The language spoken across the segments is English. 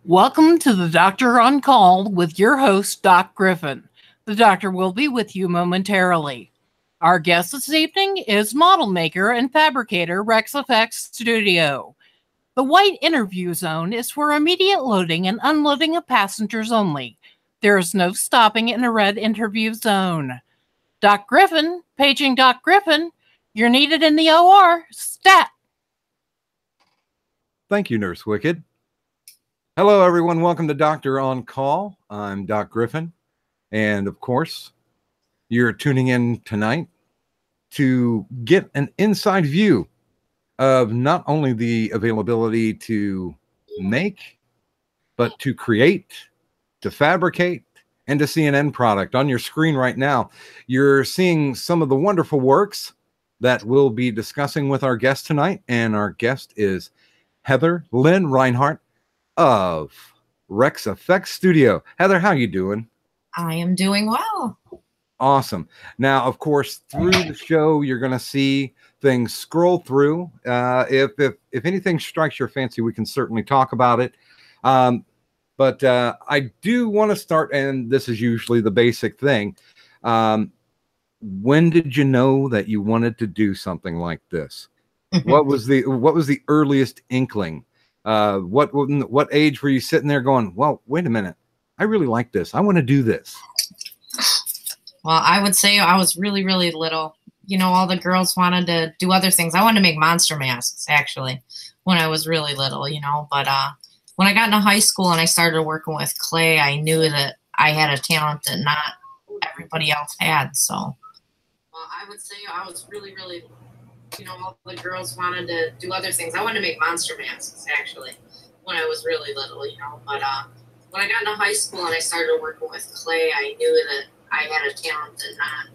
Welcome to the Doctor on Call with your host, DocGriffon. The doctor will be with you momentarily. Our guest this evening is model maker and fabricator RexFX Studio. The white interview zone is for immediate loading and unloading of passengers only. There is no stopping in a red interview zone. Doc Griffin, paging Doc Griffin, you're needed in the OR. Stat! Thank you, Nurse Wicked. Hello, everyone. Welcome to Doctor on Call. I'm Doc Griffin. And of course, you're tuning in tonight to get an inside view of not only the availability to make, but to create, to fabricate, and to see an end product. On your screen right now, you're seeing some of the wonderful works that we'll be discussing with our guest tonight. And our guest is Heather Lynn Reinhardt of RexFX Studio. Heather, how you doing? I am doing well. Awesome. Now, of course, through the show, you're going to see things scroll through. If anything strikes your fancy, we can certainly talk about it. But I do want to start, and this is usually the basic thing. When did you know that you wanted to do something like this? What was the earliest inkling? What age were you sitting there going, well, wait a minute, I really like this. I want to do this. Well, I would say I was really, really little. You know, all the girls wanted to do other things. I wanted to make monster masks, actually, when I was really little, you know. But when I got into high school and I started working with clay, I knew that I had a talent that not everybody else had. So, well, I would say I was really, really, you know, all the girls wanted to do other things. I wanted to make monster masks, actually, when I was really little, you know. But when I got into high school and I started working with clay, I knew that I had a talent that not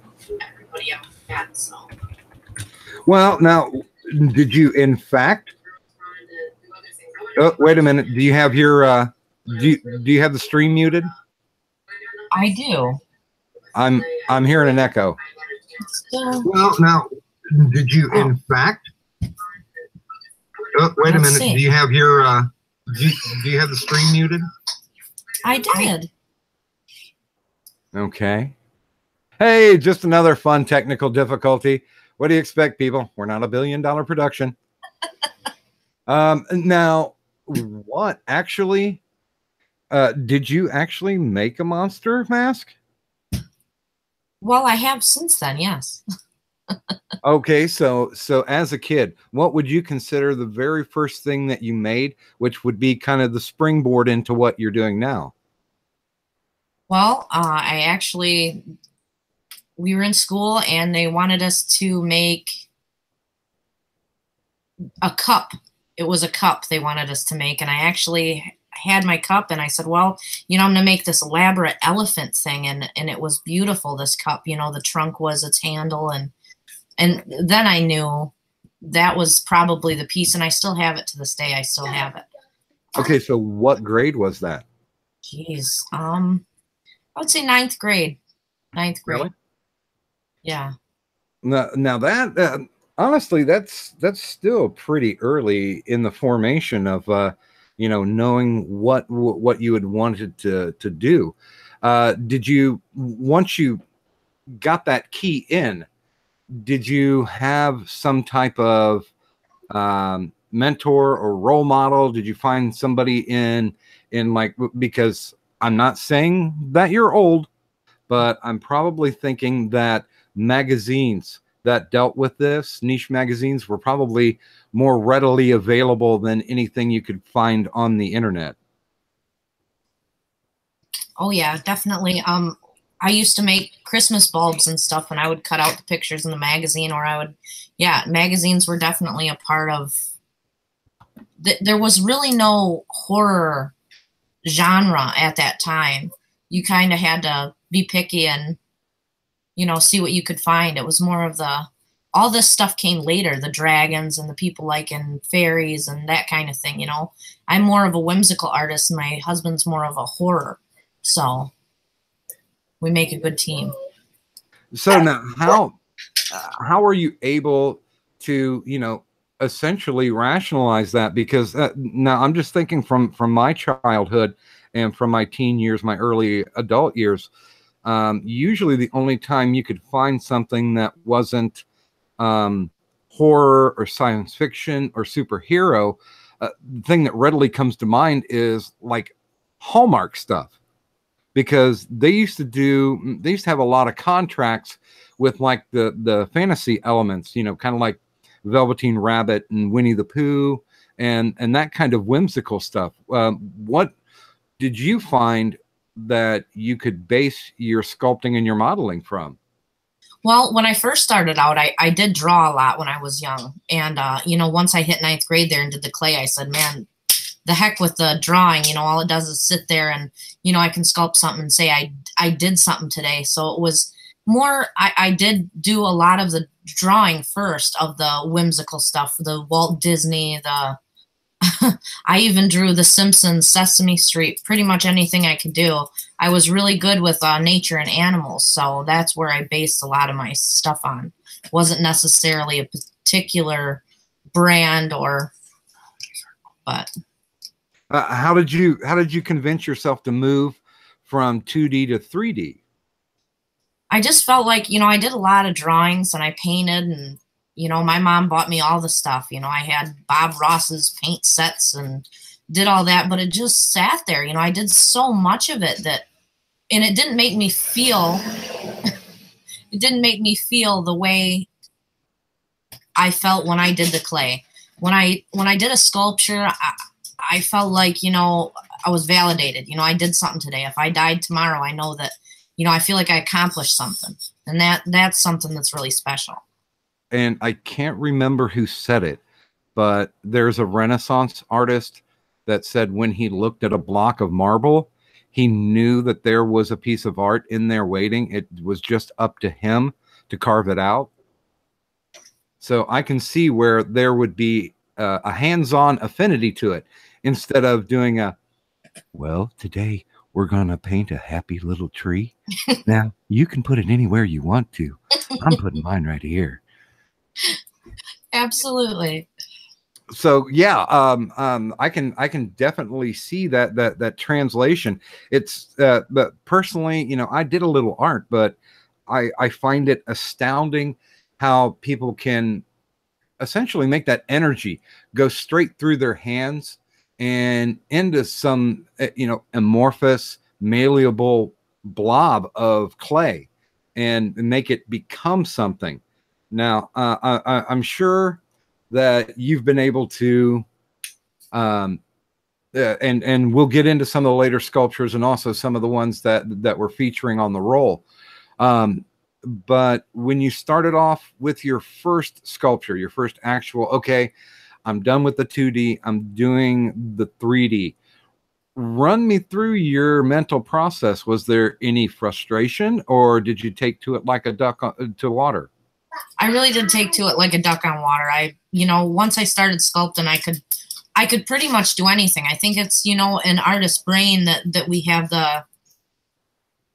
everybody else had. So, well, now, did you, in fact? Oh, wait a minute. Do you have your? Do you have the stream muted? I do. I'm hearing an echo. Well, now, did you, in fact? Oh, wait a minute. Do you have your? Do you have the stream muted? I did. Okay. Hey, just another fun technical difficulty. What do you expect, people? We're not $1 billion production. Now, what actually? Did you actually make a monster mask? Well, I have since then, yes. Okay, so as a kid, what would you consider the very first thing that you made, which would be kind of the springboard into what you're doing now? Well, we were in school and they wanted us to make a cup. It was a cup they wanted us to make, and I actually had my cup and I said, well, you know, I'm going to make this elaborate elephant thing, and it was beautiful, this cup. You know, the trunk was its handle, and then I knew that was probably the piece, and I still have it to this day. I still have it. Okay, so what grade was that? Jeez, I would say ninth grade. Ninth grade. Really? Yeah. Now that honestly, that's still pretty early in the formation of you know, knowing what you had wanted to do. Did you, once you got that key in, did you have some type of mentor or role model? Did you find somebody in like, because I'm not saying that you're old, but I'm probably thinking that magazines that dealt with this, niche magazines, were probably more readily available than anything you could find on the internet. Oh yeah, definitely. I used to make Christmas bulbs and stuff, and I would cut out the pictures in the magazine, or I would, yeah, magazines were definitely a part of, there was really no horror genre at that time. You kind of had to be picky and, you know, see what you could find. It was more of all this stuff came later, the dragons and the people liking fairies and that kind of thing, you know. I'm more of a whimsical artist, and my husband's more of a horror. So we make a good team. So now, how are you able to, you know, essentially rationalize that? Because now I'm just thinking from my childhood and from my teen years, my early adult years. Usually the only time you could find something that wasn't horror or science fiction or superhero, the thing that readily comes to mind is like Hallmark stuff, because they used to have a lot of contracts with like the fantasy elements, you know, kind of like Velveteen Rabbit and Winnie the Pooh and that kind of whimsical stuff. What did you find that you could base your sculpting and your modeling from? Well, when I first started out, I did draw a lot when I was young. And, you know, once I hit 9th grade there and did the clay, I said, man, the heck with the drawing, you know, all it does is sit there and, you know, I can sculpt something and say I did something today. So it was more, I did do a lot of the drawing first of the whimsical stuff, the Walt Disney, the I even drew The Simpsons, Sesame Street, pretty much anything I could do. I was really good with nature and animals, so that's where I based a lot of my stuff on. It wasn't necessarily a particular brand but how did you convince yourself to move from 2D to 3D? I just felt like, you know, I did a lot of drawings and I painted, and you know, my mom bought me all the stuff. You know, I had Bob Ross's paint sets and did all that, but it just sat there. You know, I did so much of it and it didn't make me feel, it didn't make me feel the way I felt when I did the clay. When I did a sculpture, I felt like, you know, I was validated. You know, I did something today. If I died tomorrow, I know that, you know, I feel like I accomplished something, and that's something that's really special. And I can't remember who said it, but there's a Renaissance artist that said when he looked at a block of marble, he knew that there was a piece of art in there waiting. It was just up to him to carve it out. So I can see where there would be a hands-on affinity to it, instead of doing well, today we're going to paint a happy little tree. Now, you can put it anywhere you want to. I'm putting mine right here. Absolutely. So yeah, I can definitely see that translation. It's but personally, you know, I did a little art, but I find it astounding how people can essentially make that energy go straight through their hands and into some, you know, amorphous, malleable blob of clay and make it become something. Now, I'm sure that you've been able to, and we'll get into some of the later sculptures and also some of the ones that we're featuring on the roll. But when you started off with your first sculpture, your first actual, okay, I'm done with the 2D, I'm doing the 3D. Run me through your mental process. Was there any frustration, or did you take to it like a duck to water? I really did take to it like a duck on water. You know, once I started sculpting, I could pretty much do anything. I think it's, you know, an artist's brain that we have the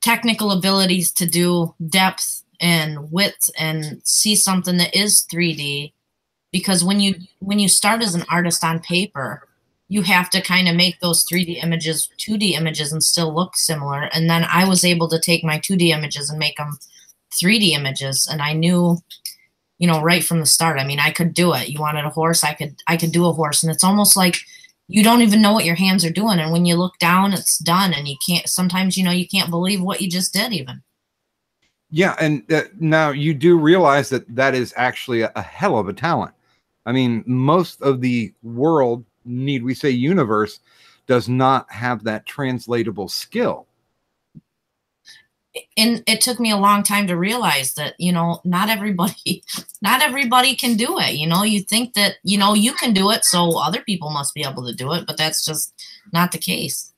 technical abilities to do depth and width and see something that is 3D. Because when you start as an artist on paper, you have to kind of make those 3D images 2D images and still look similar. And then I was able to take my 2D images and make them 3D images, and I knew, you know, right from the start. I mean, I could do it. You wanted a horse, I could do a horse, and it's almost like you don't even know what your hands are doing, and when you look down, it's done, and you can't. Sometimes, you know, you can't believe what you just did, even. Yeah, and now you do realize that is actually a hell of a talent. I mean, most of the world, need we say universe, does not have that translatable skill. And it took me a long time to realize that, you know, not everybody can do it. You know, you think that, you know, you can do it, so other people must be able to do it, but that's just not the case.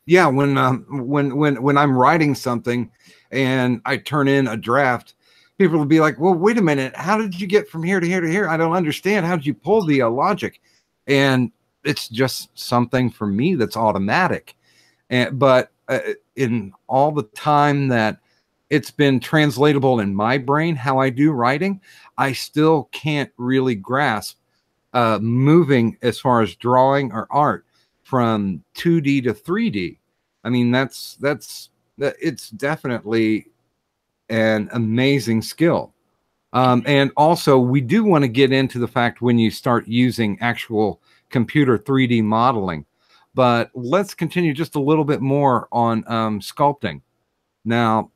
Yeah, when I'm writing something and I turn in a draft, people will be like, "Well, wait a minute, how did you get from here to here to here? I don't understand. How did you pull the logic?" And it's just something for me that's automatic. But in all the time that it's been translatable in my brain, how I do writing, I still can't really grasp moving as far as drawing or art from 2D to 3D. I mean, it's definitely an amazing skill. And also, we do want to get into the fact when you start using actual computer 3D modeling. But let's continue just a little bit more on sculpting. Now,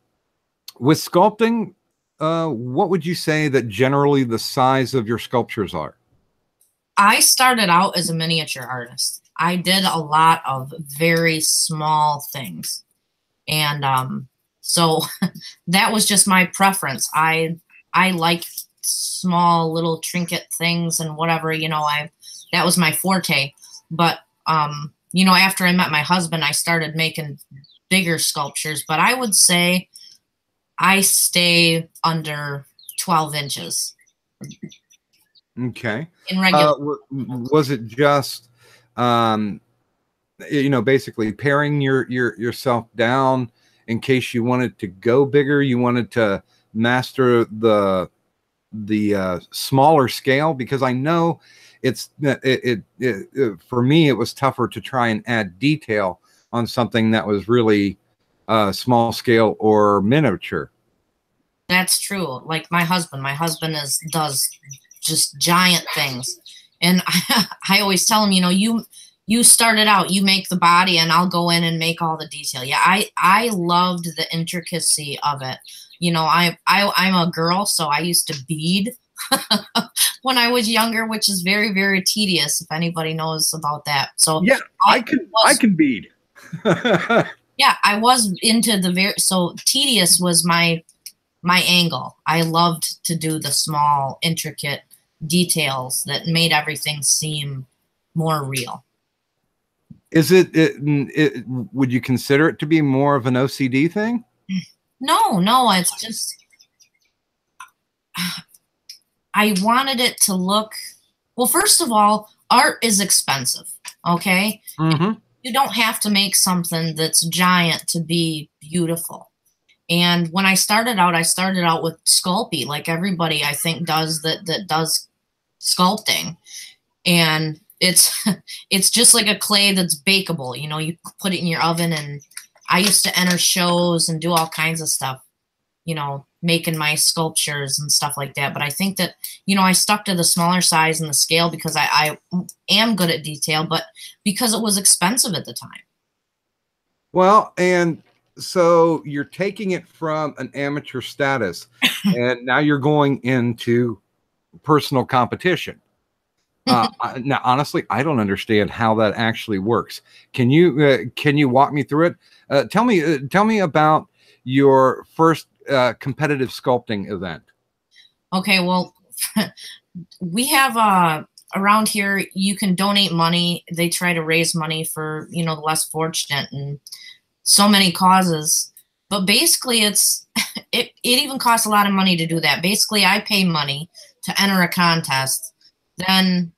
with sculpting, what would you say that generally the size of your sculptures are? I started out as a miniature artist. I did a lot of very small things. And so that was just my preference. I like small little trinket things and whatever, you know, that was my forte. But, you know, after I met my husband, I started making bigger sculptures. But I would say I stay under 12 inches. Okay. In regular. Was it just, you know, basically paring yourself down in case you wanted to go bigger, you wanted to master the smaller scale? Because I know for me, it was tougher to try and add detail on something that was really small scale or miniature. That's true. Like my husband does just giant things. And I always tell him, you know, you started out, you make the body and I'll go in and make all the detail. Yeah, I loved the intricacy of it. You know, I'm a girl, so I used to bead when I was younger, which is very, very tedious if anybody knows about that. So yeah, I can bead. Yeah, I was into so tedious was my angle. I loved to do the small, intricate details that made everything seem more real. Is it would you consider it to be more of an OCD thing? No, it's just I wanted it to look, well, first of all, art is expensive, okay? Mm-hmm. You don't have to make something that's giant to be beautiful. And when I started out with Sculpey, like everybody I think does that does sculpting. And it's just like a clay that's bakeable. You know, you put it in your oven, and I used to enter shows and do all kinds of stuff, you know, making my sculptures and stuff like that. But I think that, you know, I stuck to the smaller size and the scale because I am good at detail, but because it was expensive at the time. Well, and so you're taking it from an amateur status and now you're going into personal competition. Now, honestly, I don't understand how that actually works. Can you walk me through it? Tell me about your first competitive sculpting event. Okay, well, we have around here you can donate money. They try to raise money for, you know, the less fortunate and so many causes. But basically, it even costs a lot of money to do that. Basically, I pay money to enter a contest. Then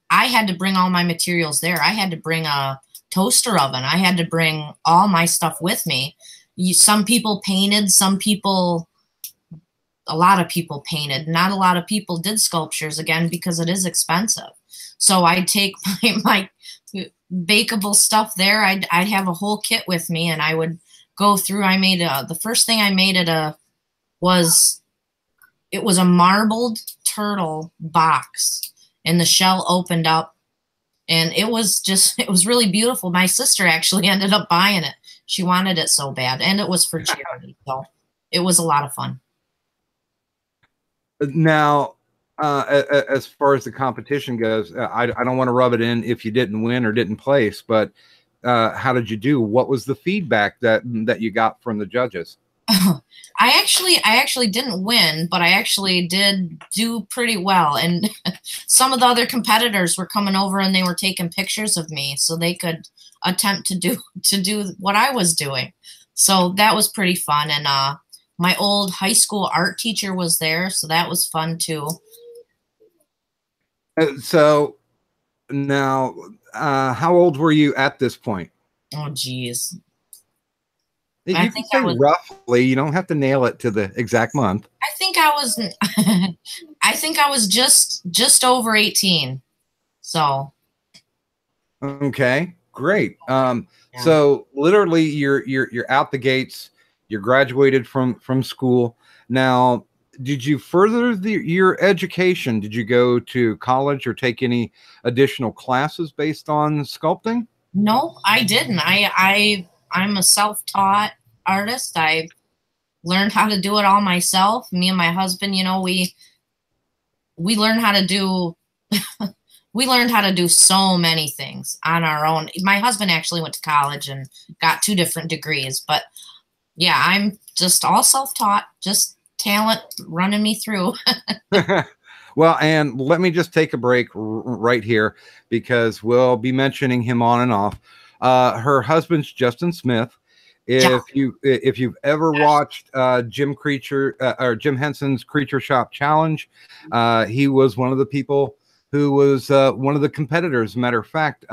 I had to bring all my materials there. I had to bring a toaster oven. I had to bring all my stuff with me. Some people painted, a lot of people painted. Not a lot of people did sculptures, again, because it is expensive. So I'd take my bakeable stuff there. I'd have a whole kit with me, and I would go through. I made the first thing I made was a marbled turtle box. And the shell opened up, and it was really beautiful. My sister actually ended up buying it. She wanted it so bad, and it was for charity. So it was a lot of fun. Now, as far as the competition goes, I don't want to rub it in if you didn't win or didn't place, but how did you do? What was the feedback that you got from the judges? I actually didn't win, but I actually did do pretty well. And some of the other competitors were coming over and they were taking pictures of me so they could attempt to do what I was doing. So that was pretty fun. And my old high school art teacher was there, so that was fun too. So now, how old were you at this point? Oh, geez. You can say roughly. You don't have to nail it to the exact month. I think I was, I think I was just over 18. So. Okay, great. So literally, you're out the gates. You're graduated from school. Now, did you further your education? Did you go to college or take any additional classes based on sculpting? No, I didn't. I'm a self-taught artist. I learned how to do it all myself. Me and my husband, you know, we learned how to do we learned how to do so many things on our own. My husband actually went to college and got 2 different degrees, but yeah, I'm just all self-taught, just talent running me through. Well, and let me just take a break right here because we'll be mentioning him on and off. Her husband's Justin Smith. If you've ever watched Jim Henson's Creature Shop Challenge, he was one of the people who was one of the competitors. Matter of fact,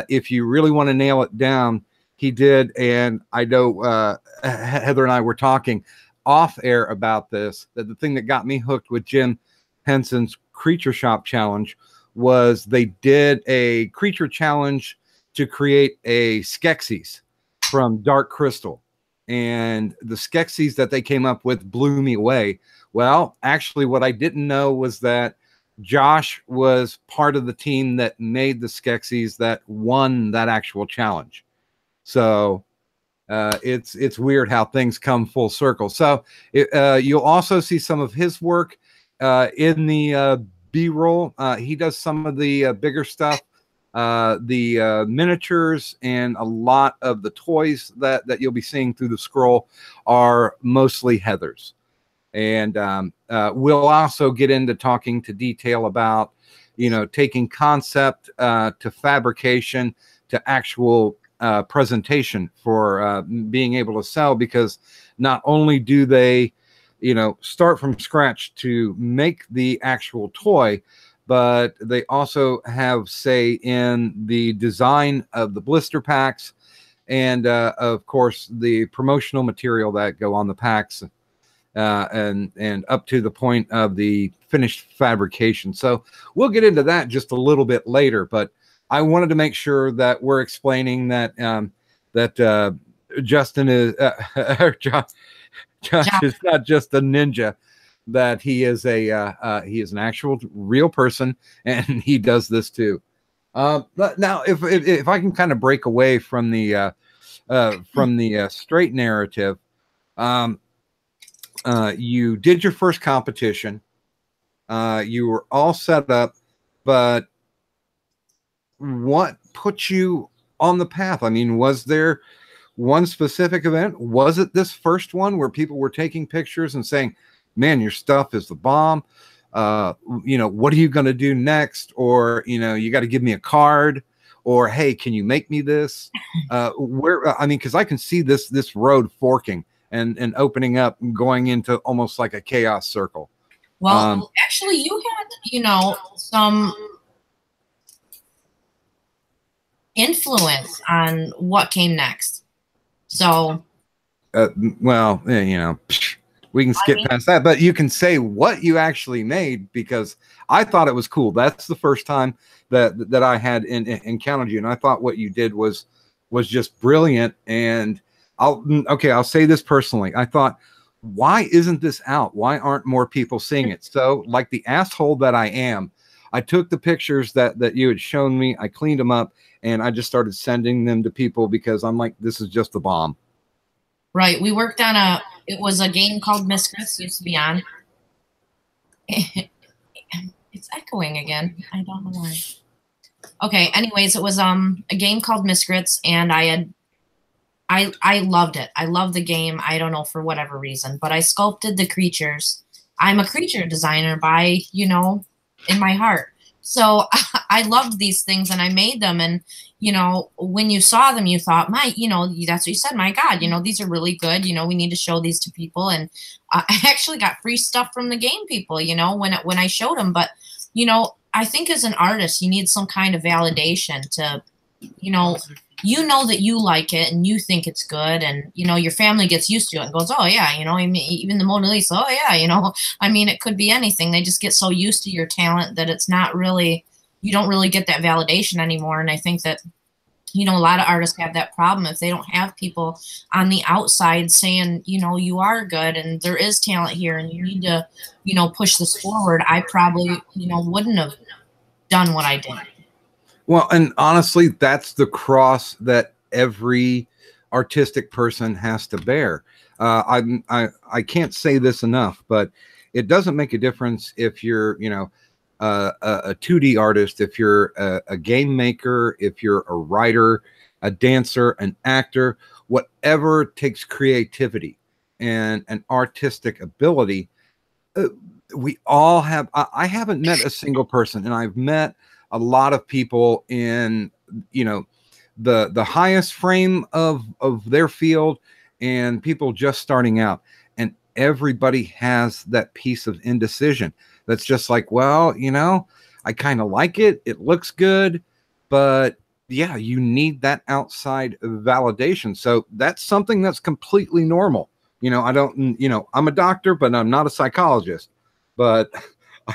if you really want to nail it down, he did. And I know Heather and I were talking off air about this, that the thing that got me hooked with Jim Henson's Creature Shop Challenge was they did a creature challenge to create a Skeksis from dark crystal, and the Skeksis that they came up with blew me away. Well, actually, what I didn't know was that Josh was part of the team that made the Skeksis that won that actual challenge. So it's weird how things come full circle. So you'll also see some of his work in the B-roll. He does some of the bigger stuff, the miniatures, and a lot of the toys that you'll be seeing through the scroll are mostly Heather's. And we'll also get into talking to detail about, you know, taking concept to fabrication to actual presentation for being able to sell, because not only do they, you know, start from scratch to make the actual toy, but they also have say in the design of the blister packs and of course the promotional material that go on the packs and up to the point of the finished fabrication. So we'll get into that just a little bit later, but I wanted to make sure that we're explaining that Justin is Josh is not just a ninja, that he is an actual real person, and he does this too. But now, if I can kind of break away from the straight narrative, you did your first competition, you were all set up, but what put you on the path? I mean, was there one specific event? Was it this first one where people were taking pictures and saying, man, your stuff is the bomb? You know, what are you going to do next? Or, you know, you got to give me a card, or, hey, can you make me this? I mean, cause I can see this road forking and opening up and going into almost like a chaos circle. Well, actually you had, you know, some influence on what came next. So, well, you know, we can skip past that, but you can say what you actually made, because I thought it was cool. That's the first time that I had encountered you, and I thought what you did was just brilliant. And I'll say this personally. I thought, why isn't this out? Why aren't more people seeing it? So, like the asshole that I am, I took the pictures that you had shown me, I cleaned them up, and I just started sending them to people because I'm like, this is just the bomb. Right. We worked on it was a game called Misfits, used to be on. It's echoing again. I don't know why. Okay. Anyways, it was a game called Misfits, and I loved it. I loved the game. I don't know, for whatever reason, but I sculpted the creatures. I'm a creature designer by, you know, in my heart. So I loved these things, and I made them. And, you know, when you saw them, you thought, you know, that's what you said. My God, you know, these are really good. You know, we need to show these to people. And I actually got free stuff from the game people, you know, when I showed them. But, you know, I think as an artist, you need some kind of validation to you know that you like it and you think it's good, and your family gets used to it and goes, oh yeah, I mean, even the Mona Lisa, oh yeah, I mean, it could be anything. They just get so used to your talent that it's not really, you don't really get that validation anymore. And I think that a lot of artists have that problem. If they don't have people on the outside saying, you are good and there is talent here and you need to, push this forward, I probably, wouldn't have done what I did. Well, and honestly, that's the cross that every artistic person has to bear. I can't say this enough, but it doesn't make a difference if you're, a 2D artist, if you're a game maker, if you're a writer, a dancer, an actor, whatever takes creativity and an artistic ability. We all have. I haven't met a single person, and I've met a lot of people in, the highest frame of their field and people just starting out. And everybody has that piece of indecision. That's just like, well, I kind of like it. It looks good, but yeah, you need that outside validation. So that's something that's completely normal. I'm a doctor, but I'm not a psychologist. But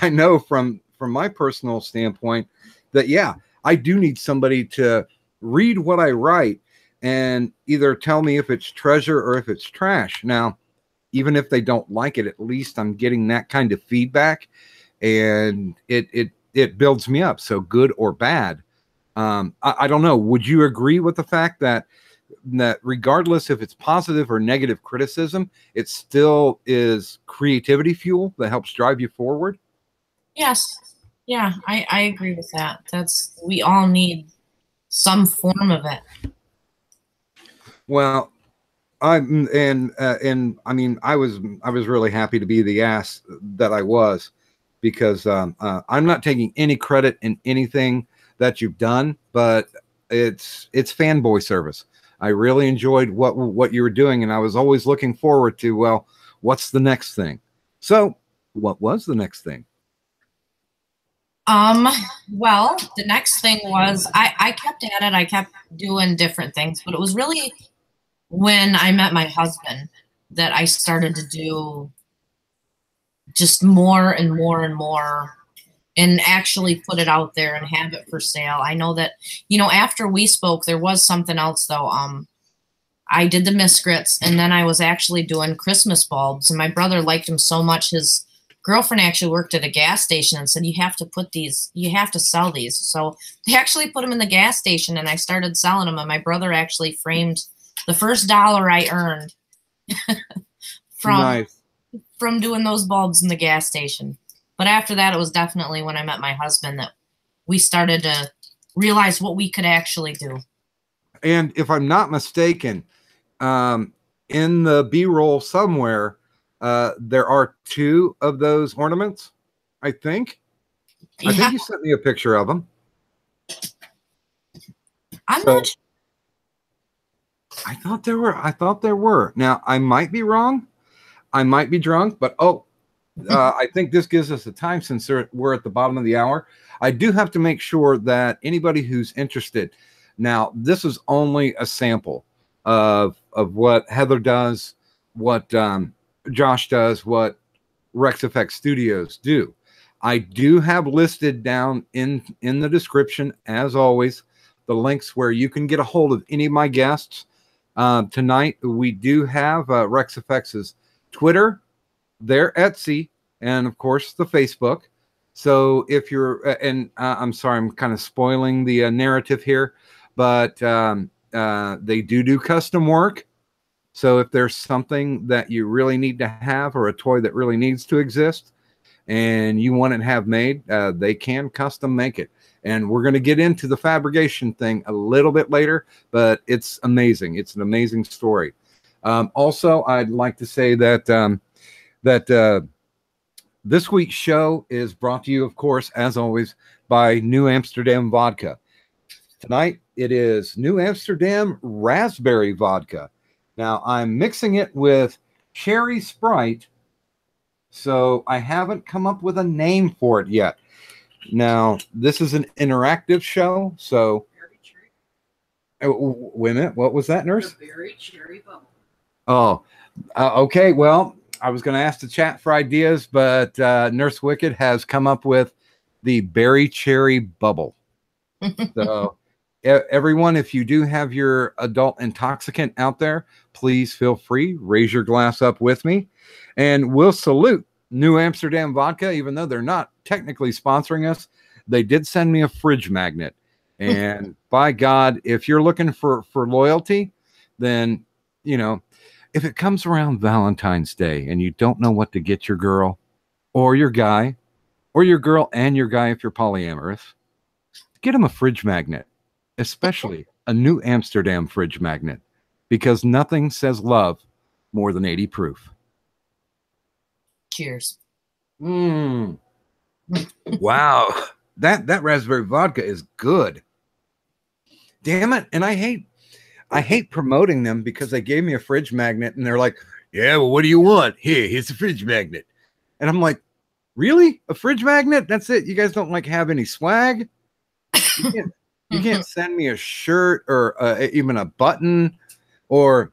I know from my personal standpoint that, yeah, I do need somebody to read what I write and either tell me if it's treasure or if it's trash. Now, even if they don't like it, at least I'm getting that kind of feedback, and it builds me up. So good or bad. I don't know. Would you agree with the fact that regardless if it's positive or negative criticism, it still is creativity fuel that helps drive you forward? Yes. Yeah, I agree with that. We all need some form of it. Well, I mean, I was really happy to be the ass that I was, because I'm not taking any credit in anything that you've done, but it's fanboy service. I really enjoyed what you were doing, and I was always looking forward to, well, what's the next thing? So, what was the next thing? Well, the next thing was I kept at it. I kept doing different things, but it was really when I met my husband that I started to do just more and more and more, and actually put it out there and have it for sale. I know that, after we spoke, there was something else though. I did the miscrits, and then I was actually doing Christmas bulbs, and my brother liked them so much. His girlfriend actually worked at a gas station and said, you have to sell these. So they actually put them in the gas station, and I started selling them, and my brother actually framed the first dollar I earned from doing those bulbs in the gas station. But after that, it was definitely when I met my husband that we started to realize what we could actually do. And if I'm not mistaken, in the B-roll somewhere, there are 2 of those ornaments, I think. Yeah. I think you sent me a picture of them. I'm not sure. I thought there were. Now, I might be wrong. I might be drunk, but I think this gives us a time, since we're at the bottom of the hour. I do have to make sure that anybody who's interested. Now, this is only a sample of what Heather does, what Josh does, what RexFX Studios do. I do have listed down in the description, as always, the links where you can get a hold of any of my guests. Tonight, we do have RexFX's Twitter, their Etsy, and of course the Facebook. So if you're, and I'm sorry, I'm kind of spoiling the narrative here, but they do custom work. So if there's something that you really need to have, or a toy that really needs to exist, and you want it to have made, they can custom make it. And we're going to get into the fabrication thing a little bit later, but it's amazing. It's an amazing story. Also, I'd like to say that this week's show is brought to you, of course, as always, by New Amsterdam Vodka. Tonight, it is New Amsterdam Raspberry Vodka. Now, I'm mixing it with Cherry Sprite, so I haven't come up with a name for it yet. Now, this is an interactive show, so Wait a minute. What was that, nurse? The berry cherry bubble. Oh, okay. Well, I was going to ask the chat for ideas, but Nurse Wicked has come up with the berry cherry bubble. So everyone, if you do have your adult intoxicant out there, please feel free, raise your glass up with me, and we'll salute New Amsterdam Vodka. Even though they're not technically sponsoring us, they did send me a fridge magnet. And by God, if you're looking for loyalty, then, you know, if it comes around Valentine's Day and you don't know what to get your girl or your guy, or your girl and your guy if you're polyamorous, get them a fridge magnet, especially a New Amsterdam fridge magnet, because nothing says love more than 80 proof. Cheers. Wow. That raspberry vodka is good. Damn it. And I hate promoting them because they gave me a fridge magnet and they're like, yeah, well, what do you want? Here's a fridge magnet. And I'm like, really? A fridge magnet? That's it? You guys don't like have any swag? You can't send me a shirt or even a button, or,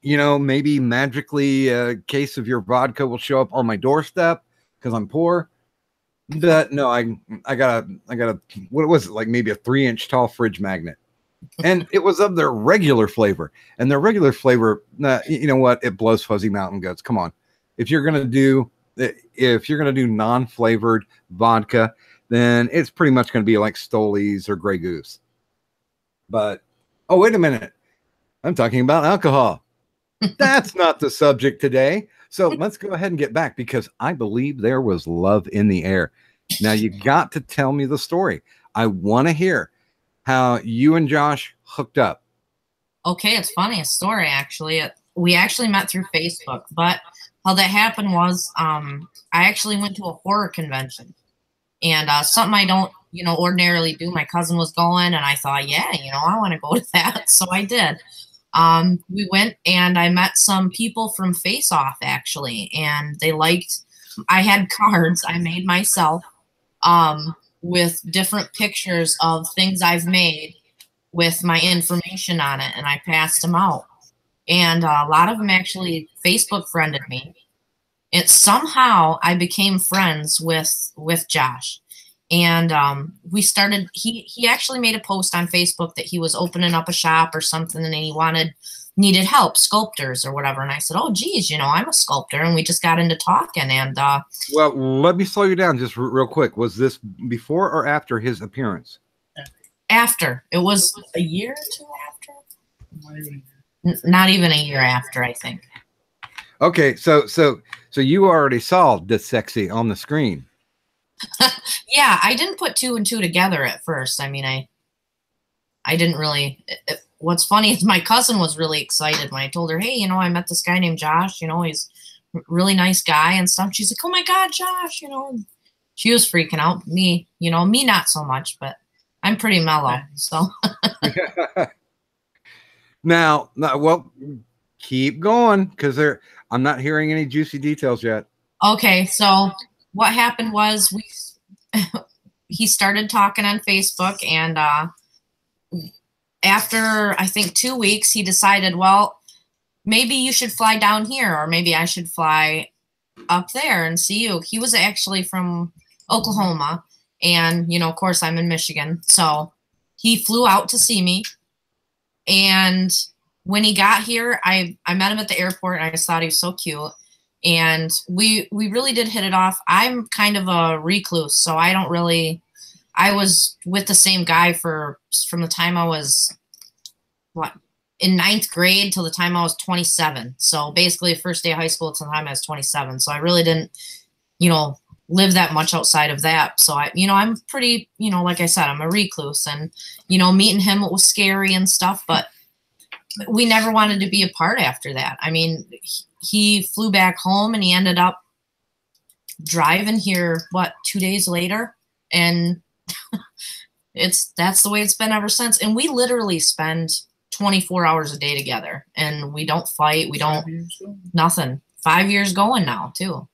you know, maybe magically a case of your vodka will show up on my doorstep because I'm poor. But no, I got a what was it, like maybe a 3-inch tall fridge magnet, and it was of their regular flavor. And their regular flavor, you know what? It blows fuzzy mountain goats. Come on, if you're gonna do non-flavored vodka, then it's pretty much going to be like Stoli's or Grey Goose. But, oh, wait a minute. I'm talking about alcohol. That's not the subject today. So let's go ahead and get back, because I believe there was love in the air. Now, you got to tell me the story. I want to hear how you and Josh hooked up. Okay, it's funny. A story, actually. We actually met through Facebook, but how that happened was I actually went to a horror convention. And something I don't, you know, ordinarily do. My cousin was going, and I thought, yeah, you know, I want to go to that. So I did. We went, and I met some people from Face Off, actually, and they liked, I had cards I made myself with different pictures of things I've made with my information on it, and I passed them out. And a lot of them actually Facebook friended me. It somehow I became friends with Josh, and we started. He actually made a post on Facebook that he was opening up a shop or something, and he needed help, sculptors or whatever. And I said, "Oh, geez, you know, I'm a sculptor," and we just got into talking. And well, let me slow you down just real quick. Was this before or after his appearance? After. It was a year or two after. Not even a year after, I think. Okay, so you already saw the sexy on the screen. Yeah, I didn't put 2 and 2 together at first. I mean, I didn't really. What's funny is my cousin was really excited when I told her, hey, you know, I met this guy named Josh. You know, he's a really nice guy and stuff. She's like, oh my God, Josh. You know, she was freaking out. Me, you know, me not so much, but I'm pretty mellow. So. Now, well, keep going, because I'm not hearing any juicy details yet. Okay, so what happened was he started talking on Facebook, and after I think 2 weeks, he decided, well, maybe you should fly down here, or maybe I should fly up there and see you. He was actually from Oklahoma, and, you know, of course, I'm in Michigan, so he flew out to see me. And when he got here, I met him at the airport, and I just thought he was so cute. And we really did hit it off. I'm kind of a recluse, so I was with the same guy from the time I was, in 9th grade till the time I was 27. So basically the first day of high school till the time I was 27. So I really didn't, you know, live that much outside of that. So I'm pretty, you know, like I said, I'm a recluse, and, you know, meeting him, it was scary and stuff, but we never wanted to be apart after that. I mean, he flew back home, and he ended up driving here, 2 days later. And that's the way it's been ever since. And we literally spend 24 hours a day together, and we don't fight. We don't, nothing. 5 years going now too.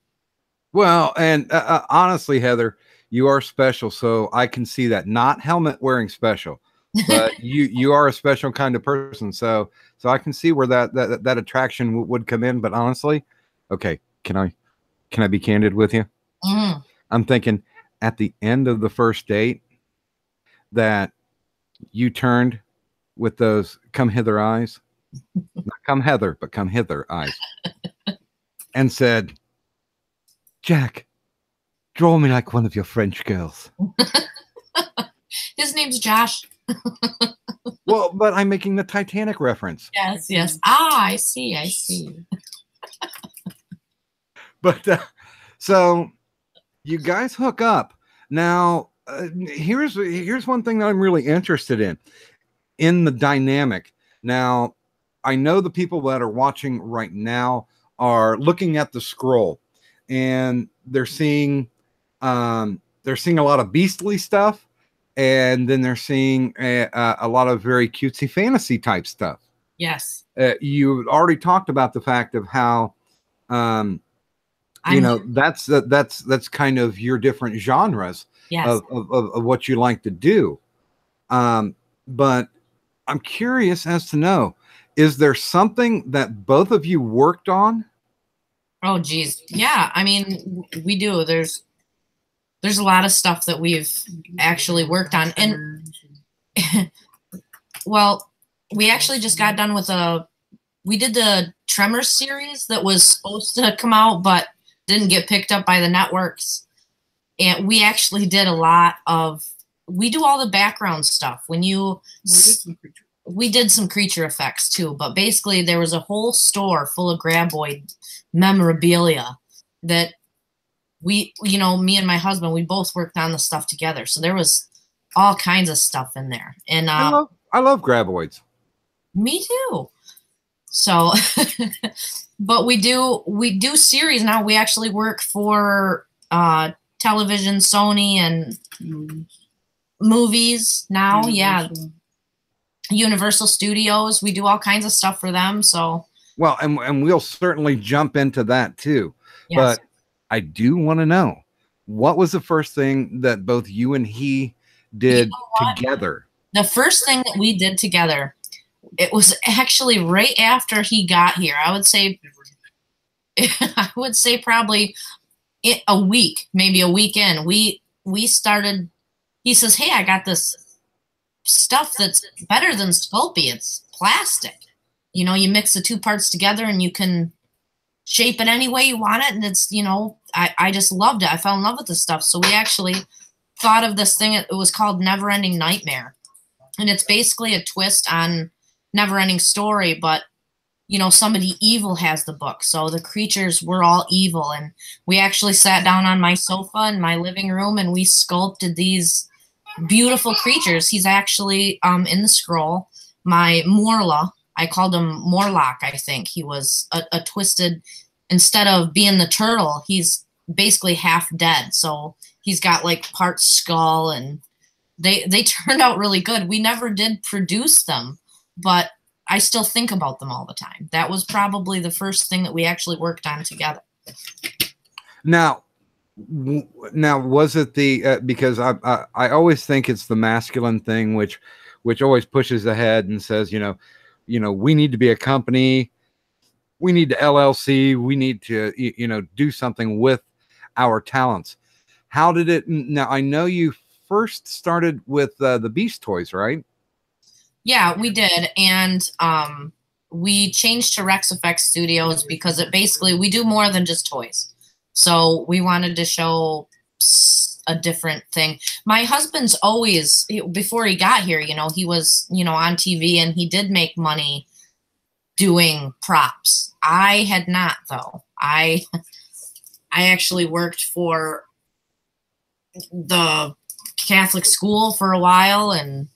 Well, and honestly, Heather, you are special. So I can see that. Not helmet wearing special. but you are a special kind of person. So I can see where that attraction would come in. But honestly, okay, can I be candid with you? Mm. I'm thinking at the end of the first date that you turned with those come hither eyes, not come hither, but come hither eyes, and said, Jack, draw me like one of your French girls. His name's Josh. Well, but I'm making the Titanic reference. Yes, yes. Ah, I see. But so you guys hook up. Now, here's one thing that I'm really interested in the dynamic. Now, I know the people that are watching right now are looking at the scroll, and they're seeing a lot of beastly stuff, and then they're seeing a lot of very cutesy fantasy type stuff. Yes. You already talked about the fact of how that's kind of your different genres. Yes. of what you like to do. But I'm curious as to know, is there something that both of you worked on? Oh, geez. Yeah. I mean, we do. There's a lot of stuff that we've actually worked on. And well, we actually just got done with we did the Tremors series that was supposed to come out, but didn't get picked up by the networks. And we actually did a lot we do all the background stuff. We did some creature effects too, but basically there was a whole store full of Graboid memorabilia that me and my husband, we both worked on the stuff together. So there was all kinds of stuff in there. And I love Graboids. Me too. So, but we do series now. We actually work for television, Sony, and movies now. Yeah. Universal Studios. We do all kinds of stuff for them. So well, and we'll certainly jump into that too. Yes. But I do want to know, what was the first thing that both you and he did together? The first thing that we did together, it was actually right after he got here. I would say probably a week, maybe a weekend. We started. He says, "Hey, I got this stuff that's better than Sculpey. It's plastic. You know, you mix the two parts together and you can shape it any way you want it. And it's, I just loved it. I fell in love with this stuff. So we actually thought of this thing. It was called Never Ending Nightmare. And it's basically a twist on Never Ending Story, but somebody evil has the book. So the creatures were all evil. And we actually sat down on my sofa in my living room and we sculpted these beautiful creatures. He's actually in the scroll. My Morla, I called him Morlock, I think. He was a twisted, instead of being the turtle, he's basically half dead. So he's got like part skull, and they turned out really good. We never did produce them, but I still think about them all the time. That was probably the first thing that we actually worked on together. Now was it the because I always think it's the masculine thing which always pushes ahead and says, we need to be a company, we need to LLC, we need to do something with our talents. How did it? Now I know you first started with the Beast toys, right? Yeah, we did, and we changed to RexFX Studios because we do more than just toys. So we wanted to show a different thing. My husband's always, before he got here, he was, on TV, and he did make money doing props. I had not, though. I actually worked for the Catholic school for a while and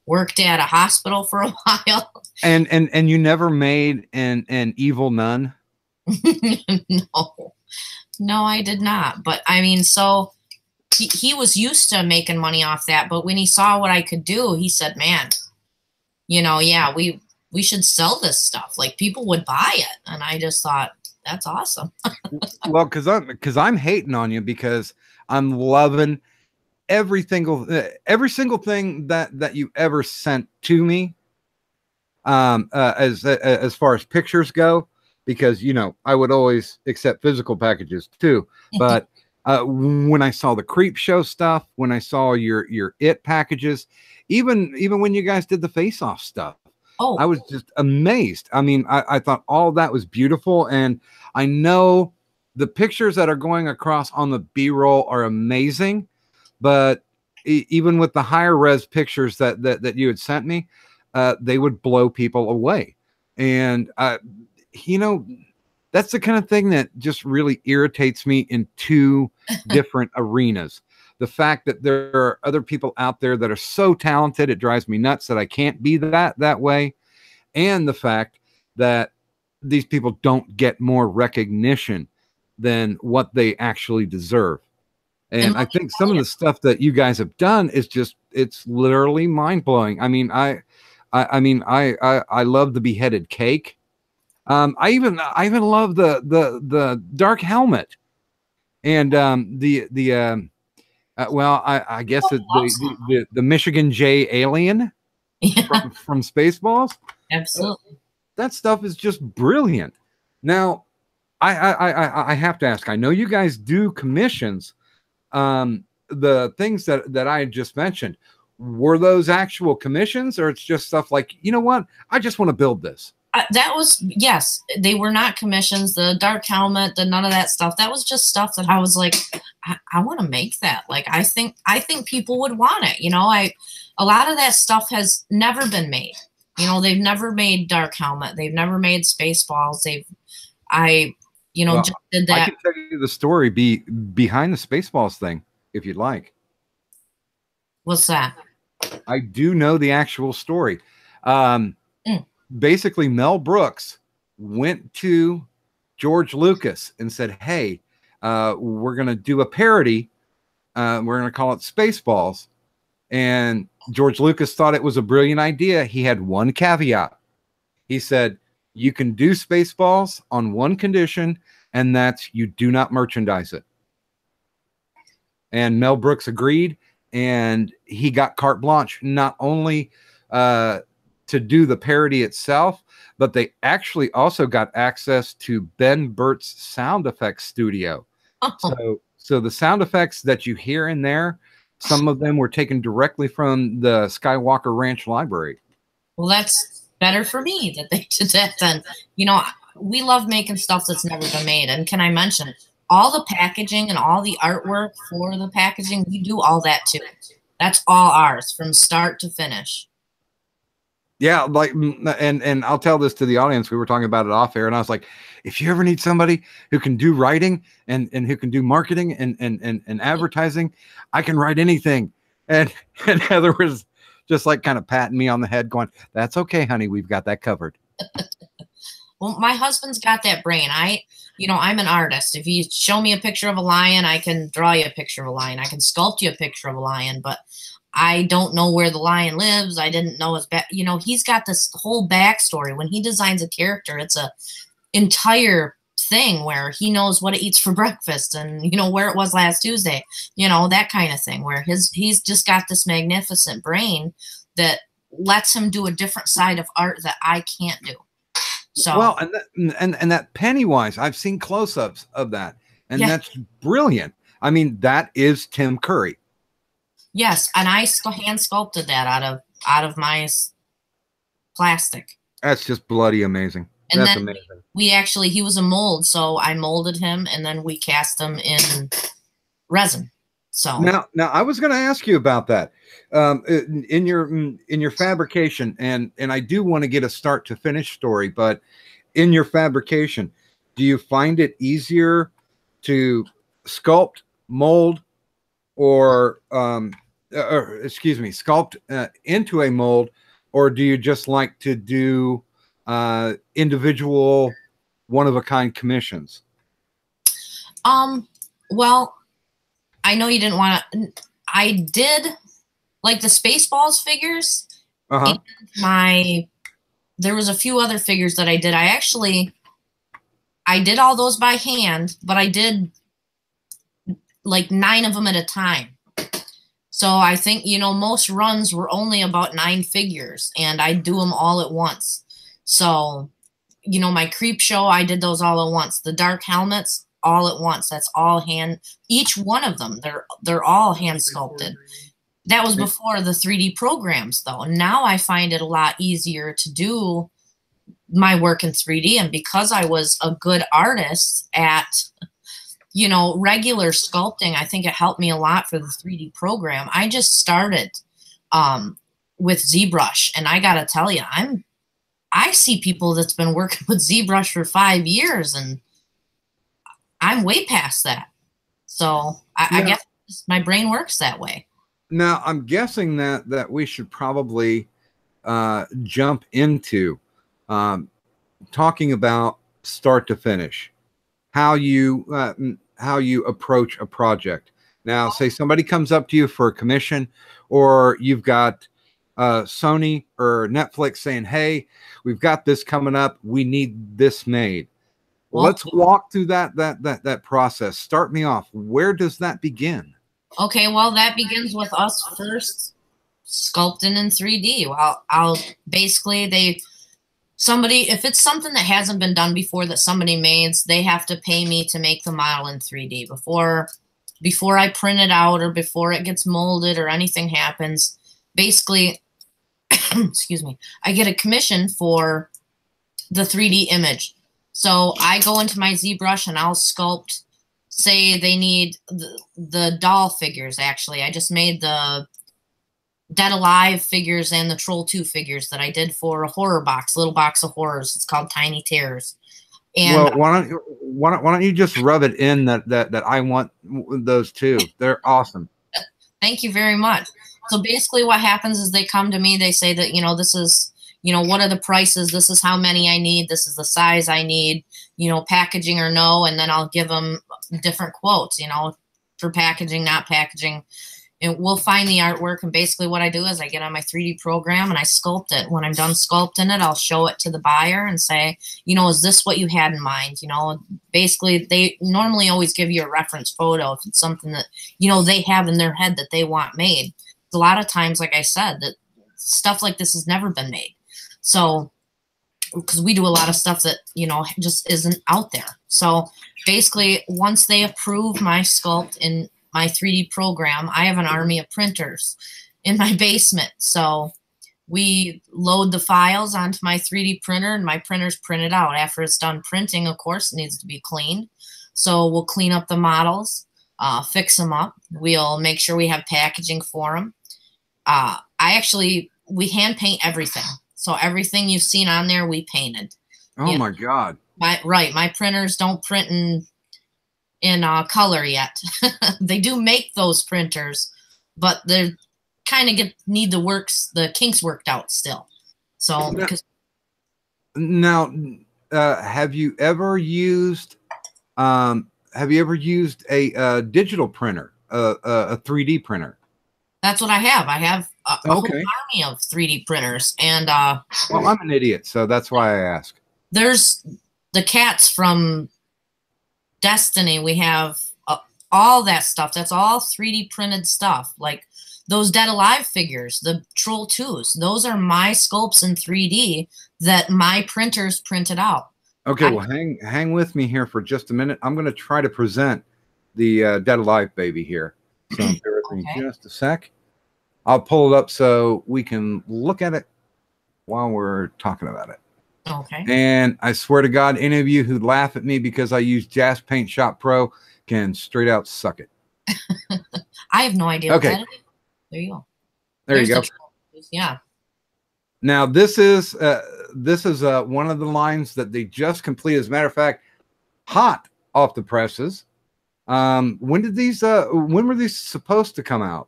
worked at a hospital for a while. And you never made an evil nun? No, I did not. But I mean, so he was used to making money off that. But when he saw what I could do, he said, man, yeah, we should sell this stuff. Like, people would buy it. And I just thought, that's awesome. Well, because I'm hating on you because I'm loving every single thing that you ever sent to me, as far as pictures go, because I would always accept physical packages too. But when I saw the Creep Show stuff, when I saw your It packages, even when you guys did the Face Off stuff, I was just amazed. I mean, I thought all that was beautiful, and I know the pictures that are going across on the B-roll are amazing, but even with the higher res pictures that you had sent me, they would blow people away. And that's the kind of thing that just really irritates me in two different arenas. The fact that there are other people out there that are so talented, it drives me nuts that I can't be that way. And the fact that these people don't get more recognition than what they actually deserve. And I think some of the stuff that you guys have done is it's literally mind blowing. I mean, I love the beheaded cake. I even love the dark helmet, and well, I guess the Michigan J alien from Spaceballs. Absolutely, that stuff is just brilliant. Now, I have to ask. I know you guys do commissions. The things that I just mentioned, were those actual commissions, or it's just stuff like, you know what, I just want to build this? That was, yes, they were not commissions. The dark helmet, none of that stuff. That was just stuff that I was like, I want to make that. Like, I think people would want it. A lot of that stuff has never been made. They've never made dark helmet. They've never made Spaceballs. Just did that. I can tell you the story behind the Spaceballs thing, if you'd like. What's that? I do know the actual story. Basically, Mel Brooks went to George Lucas and said, hey, we're going to do a parody. We're going to call it Spaceballs. And George Lucas thought it was a brilliant idea. He had one caveat. He said, you can do Spaceballs on one condition, and that's you do not merchandise it. And Mel Brooks agreed, and he got carte blanche, not only to do the parody itself, but they actually also got access to Ben Burtt's sound effects studio. So the sound effects that you hear in there, some of them were taken directly from the Skywalker Ranch library. Well, that's better for me that they did that then. We love making stuff that's never been made. And can I mention, all the packaging and all the artwork for the packaging, we do all that too. That's all ours from start to finish. Yeah, like, and I'll tell this to the audience. We were talking about it off air, and I was like, if you ever need somebody who can do writing and who can do marketing and advertising, I can write anything. And Heather was just like kind of patting me on the head, going, "That's okay, honey. We've got that covered." Well, my husband's got that brain. I'm an artist. If you show me a picture of a lion, I can draw you a picture of a lion. I can sculpt you a picture of a lion, but I don't know where the lion lives. I didn't know his back. He's got this whole backstory. When he designs a character, it's a entire thing where he knows what it eats for breakfast and, where it was last Tuesday, that kind of thing, where he's just got this magnificent brain that lets him do a different side of art that I can't do. So, well, and that Pennywise, I've seen close-ups of that, and that's brilliant. I mean, that is Tim Curry. Yes, and I hand sculpted that out of my plastic. That's just bloody amazing. And that's then amazing. He was a mold, so I molded him, and then we cast him in resin. So now I was going to ask you about that in your fabrication, and I do want to get a start to finish story, but in your fabrication, do you find it easier to sculpt, mold, or sculpt into a mold, or do you just like to do individual one-of-a-kind commissions? Well, I know you didn't want to. I did like the Spaceballs figures. And there was a few other figures that I did. I did all those by hand, but I did like 9 of them at a time. So I think, you know, most runs were only about 9 figures, and I do them all at once. So, you know, my creep show, I did those all at once. The dark helmets, all at once. That's all hand. Each one of them, they're all hand sculpted. That was before the 3D programs, though. Now I find it a lot easier to do my work in 3D, and because I was a good artist at, you know, regular sculpting, I think it helped me a lot for the 3D program. I just started with ZBrush, and I gotta tell you, I see people that's been working with ZBrush for 5 years, and I'm way past that. So I guess my brain works that way. Now, I'm guessing that we should probably jump into talking about start to finish, how you approach a project. Now, say somebody comes up to you for a commission, or you've got Sony or Netflix saying, "Hey, we've got this coming up. We need this made." Well, let's walk through that process. Start me off. Where does that begin? Okay, well, that begins with us first sculpting in 3D. Well, I'll basically if it's something that hasn't been done before that somebody made, they have to pay me to make the model in 3D before I print it out or before it gets molded or anything happens. Basically, excuse me, I get a commission for the 3D image. So I go into my ZBrush and I'll sculpt. Say they need the doll figures, actually. I just made the Dead Alive figures and the Troll 2 figures that I did for a horror box, little box of horrors. It's called Tiny Terrors. And well, why don't you just rub it in that I want those too? They're awesome. Thank you very much. So basically what happens is they come to me, they say that, you know, this is, you know, what are the prices? This is how many I need. This is the size I need, you know, packaging or no. And then I'll give them different quotes, you know, for packaging, not packaging. And we'll find the artwork. And basically what I do is I get on my 3D program and I sculpt it. When I'm done sculpting it, I'll show it to the buyer and say, you know, is this what you had in mind? You know, basically they normally always give you a reference photo if it's something that, you know, they have in their head that they want made. A lot of times, like I said, that stuff like this has never been made. So, because we do a lot of stuff that, you know, just isn't out there. So basically, once they approve my sculpt in my 3D program, I have an army of printers in my basement. So we load the files onto my 3D printer, and my printer's printed out. After it's done printing, of course, it needs to be cleaned. So we'll clean up the models, fix them up. We'll make sure we have packaging for them. We hand paint everything. So everything you've seen on there, we painted. Oh my God. My printers don't print in color yet. They do make those printers, but they kind of need the kinks worked out still. So now, have you ever used a digital printer, a 3D printer? That's what I have. I have a whole army of 3D printers, and well, I'm an idiot, so that's why I ask. There's the cats from Destiny. We have all that stuff. That's all 3D printed stuff. Like those Dead Alive figures, the Troll 2s. Those are my sculpts in 3D that my printers printed out. Okay, well, hang with me here for just a minute. I'm going to try to present the Dead Alive baby here. So bear with me just a sec. I'll pull it up so we can look at it while we're talking about it. Okay. And I swear to God, any of you who laugh at me because I use Jazz Paint Shop Pro can straight out suck it. I have no idea. Okay. What that is. There you go. There you go. Yeah. Now this is one of the lines that they just completed. As a matter of fact, hot off the presses. When were these supposed to come out?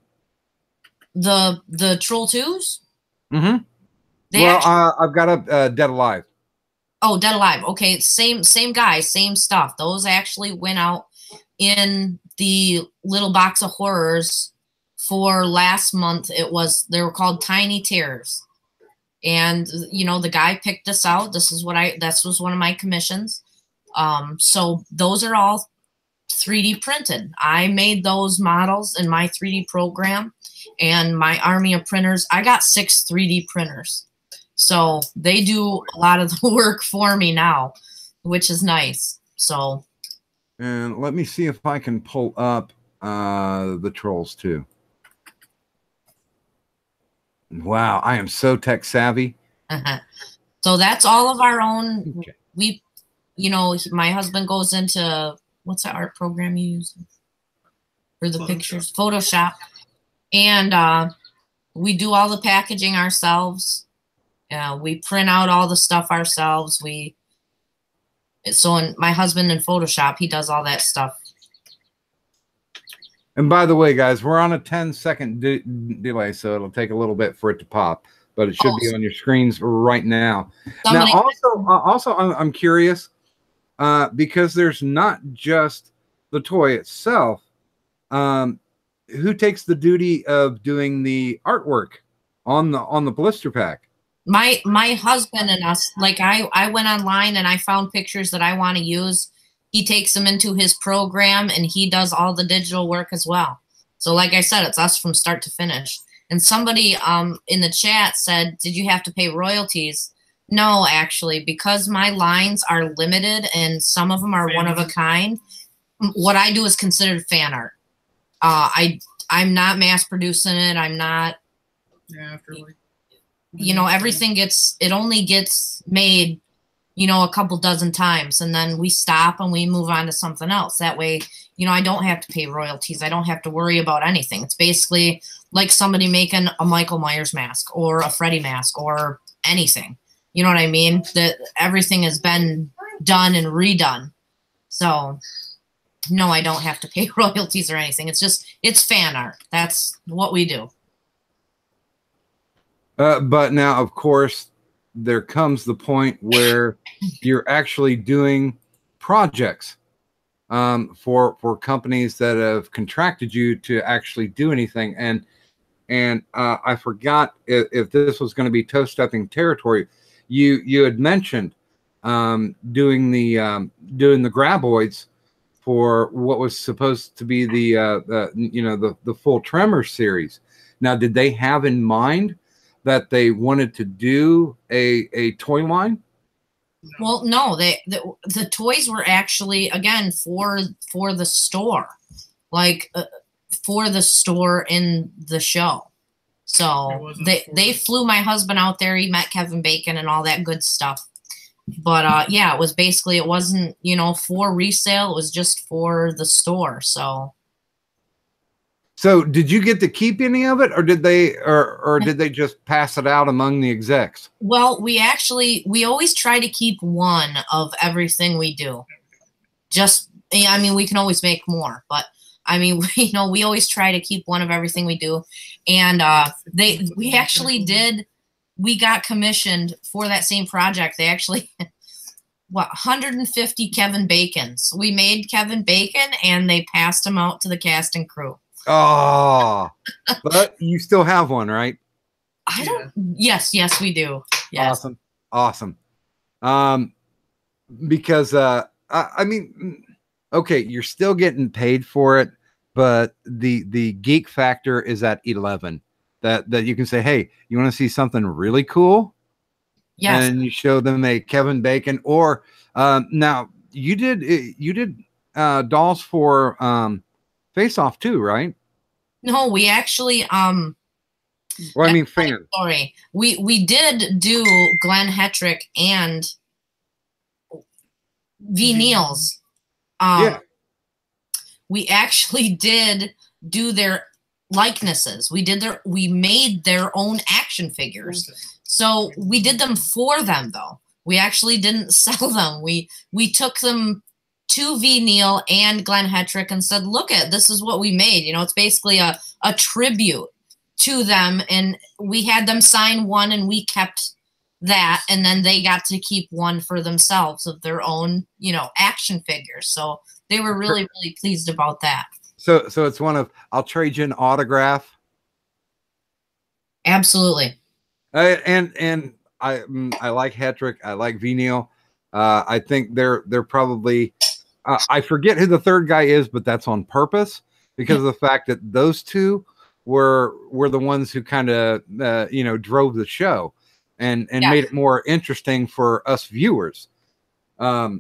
The Troll 2s? Mm-hmm. I've got a Dead Alive. Oh, Dead Alive. Okay, same guy, same stuff. Those actually went out in the little box of horrors for last month. They were called Tiny Terrors. And you know, the guy picked us out. This was one of my commissions. So those are all 3D printed. I made those models in my 3D program, and my army of printers, I got 6 3D printers. So they do a lot of the work for me now, which is nice. So, and let me see if I can pull up the trolls too. Wow, I am so tech savvy. So that's all of our own. Okay. We, you know, my husband goes into, what's that art program you use for the pictures? Photoshop. And we do all the packaging ourselves. We print out all the stuff ourselves. So my husband in Photoshop, he does all that stuff. And by the way, guys, we're on a 10-second delay, so it'll take a little bit for it to pop, but it should be on your screens right now. Now, also, I'm curious, because there's not just the toy itself. Who takes the duty of doing the artwork on the blister pack? My husband and us, like I went online and I found pictures that I want to use. He takes them into his program and he does all the digital work as well. So like I said, it's us from start to finish. And somebody in the chat said, did you have to pay royalties? No, actually, because my lines are limited and some of them are one of a kind. What I do is considered fan art. I'm not mass producing it. I'm not, you know, everything it only gets made, you know, a couple dozen times, and then we stop and we move on to something else. That way, you know, I don't have to pay royalties. I don't have to worry about anything. It's basically like somebody making a Michael Myers mask or a Freddy mask or anything. You know what I mean? That everything has been done and redone. So no, I don't have to pay royalties or anything. It's fan art. That's what we do. But now, of course, there comes the point where you're actually doing projects for companies that have contracted you to actually do anything. And I forgot if this was going to be toe-stepping territory. You had mentioned doing the graboids for what was supposed to be the full Tremor series. Now, did they have in mind that they wanted to do a toy line? Well, no, the toys were actually, again, for the store, like for the store in the show. So they flew my husband out there. He met Kevin Bacon and all that good stuff. But yeah, it was basically, it wasn't, you know, for resale. It was just for the store. So did you get to keep any of it, or did they just pass it out among the execs? Well, we always try to keep one of everything we do. I mean, we can always make more, but I mean, we always try to keep one of everything we do. And we got commissioned for that same project. They actually, 150 Kevin Bacons. We made Kevin Bacon and they passed him out to the cast and crew. Oh, but you still have one, right? Yes, we do. Yes. Awesome. Because I mean, okay, you're still getting paid for it, but the geek factor is at 11. That you can say, hey, you want to see something really cool? Yes. And you show them a Kevin Bacon, or now you did dolls for Face Off too, right? No, we actually well, I mean, fan. Sorry, we did do Glenn Hetrick and V. Neal's. Yeah. We actually did do their likenesses. We made their own action figures. Okay. So we did them for them, though. We actually didn't sell them. We took them to V. Neal and Glenn Hetrick and said, look this is what we made. You know, it's basically a tribute to them. And we had them sign one and we kept that. And then they got to keep one for themselves of their own, you know, action figures. So they were really, really pleased about that. So it's one of, I'll trade you an autograph. Absolutely. And I like Hetrick. I like V. Neal. I think they're probably I forget who the third guy is, but that's on purpose because of the fact that those two were the ones who kind of drove the show and made it more interesting for us viewers. I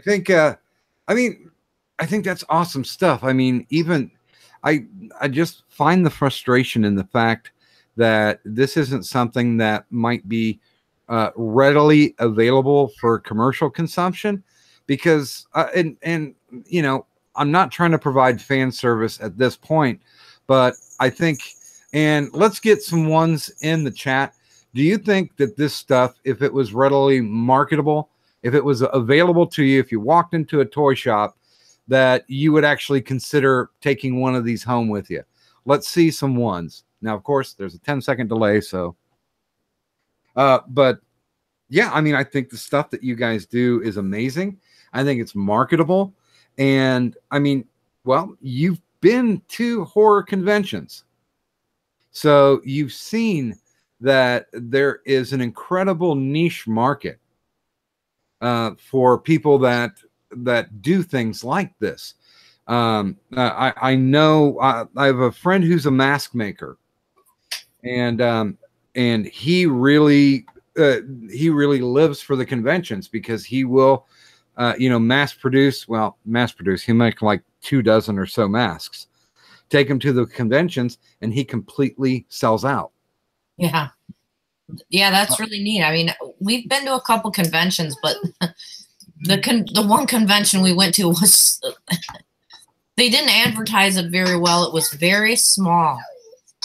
think I think that's awesome stuff. I mean, even I just find the frustration in the fact that this isn't something that might be readily available for commercial consumption, because and you know, I'm not trying to provide fan service at this point, but I think, and let's get some ones in the chat. Do you think that this stuff, if it was readily marketable, if it was available to you, if you walked into a toy shop, that you would actually consider taking one of these home with you? Let's see some ones. Now, of course, there's a 10-second delay, so but yeah, I mean, I think the stuff that you guys do is amazing. I think it's marketable. And I mean, well, you've been to horror conventions, so you've seen that there is an incredible niche market for people that do things like this. I know I have a friend who's a mask maker, and he really lives for the conventions, because he will mass produce. He make like 24 or so masks, take them to the conventions, and he completely sells out. Yeah, that's really neat. I mean, we've been to a couple conventions, but the one convention we went to was they didn't advertise it very well. It was very small.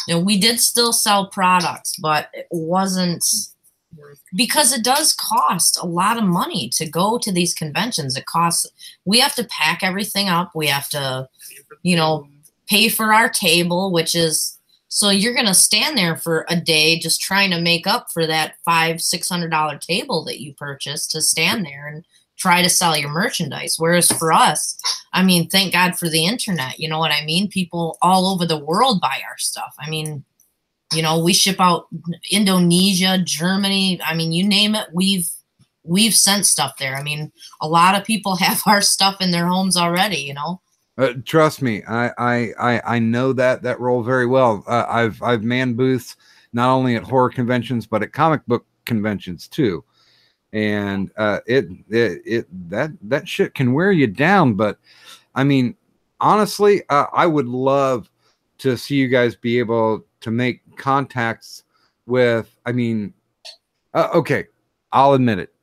You know, we did still sell products, but it wasn't, because it does cost a lot of money to go to these conventions. It costs, we have to pack everything up. We have to, pay for our table, which is, so you're going to stand there for a day just trying to make up for that $500-600 table that you purchased to stand there and try to sell your merchandise. Whereas for us, I mean, thank God for the internet. You know what I mean? People all over the world buy our stuff. I mean, we ship out Indonesia, Germany. I mean, you name it, we've sent stuff there. I mean, a lot of people have our stuff in their homes already, Trust me, I know that role very well. I've manned booths not only at horror conventions but at comic book conventions too, and that shit can wear you down. But I mean, honestly, I would love to see you guys be able to make contacts with. I mean, okay, I'll admit it.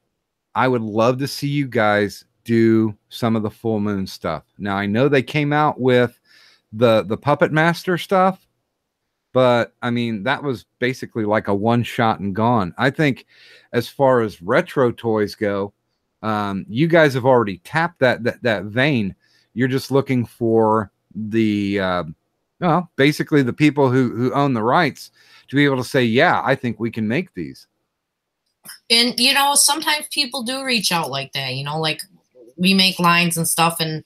I would love to see you guys do some of the full moon stuff. Now, I know they came out with the Puppet Master stuff, but I mean, that was basically like a one shot and gone. I think as far as retro toys go, you guys have already tapped that vein. You're just looking for the basically the people who own the rights to be able to say, yeah, I think we can make these. And sometimes people do reach out like that, like we make lines and stuff, and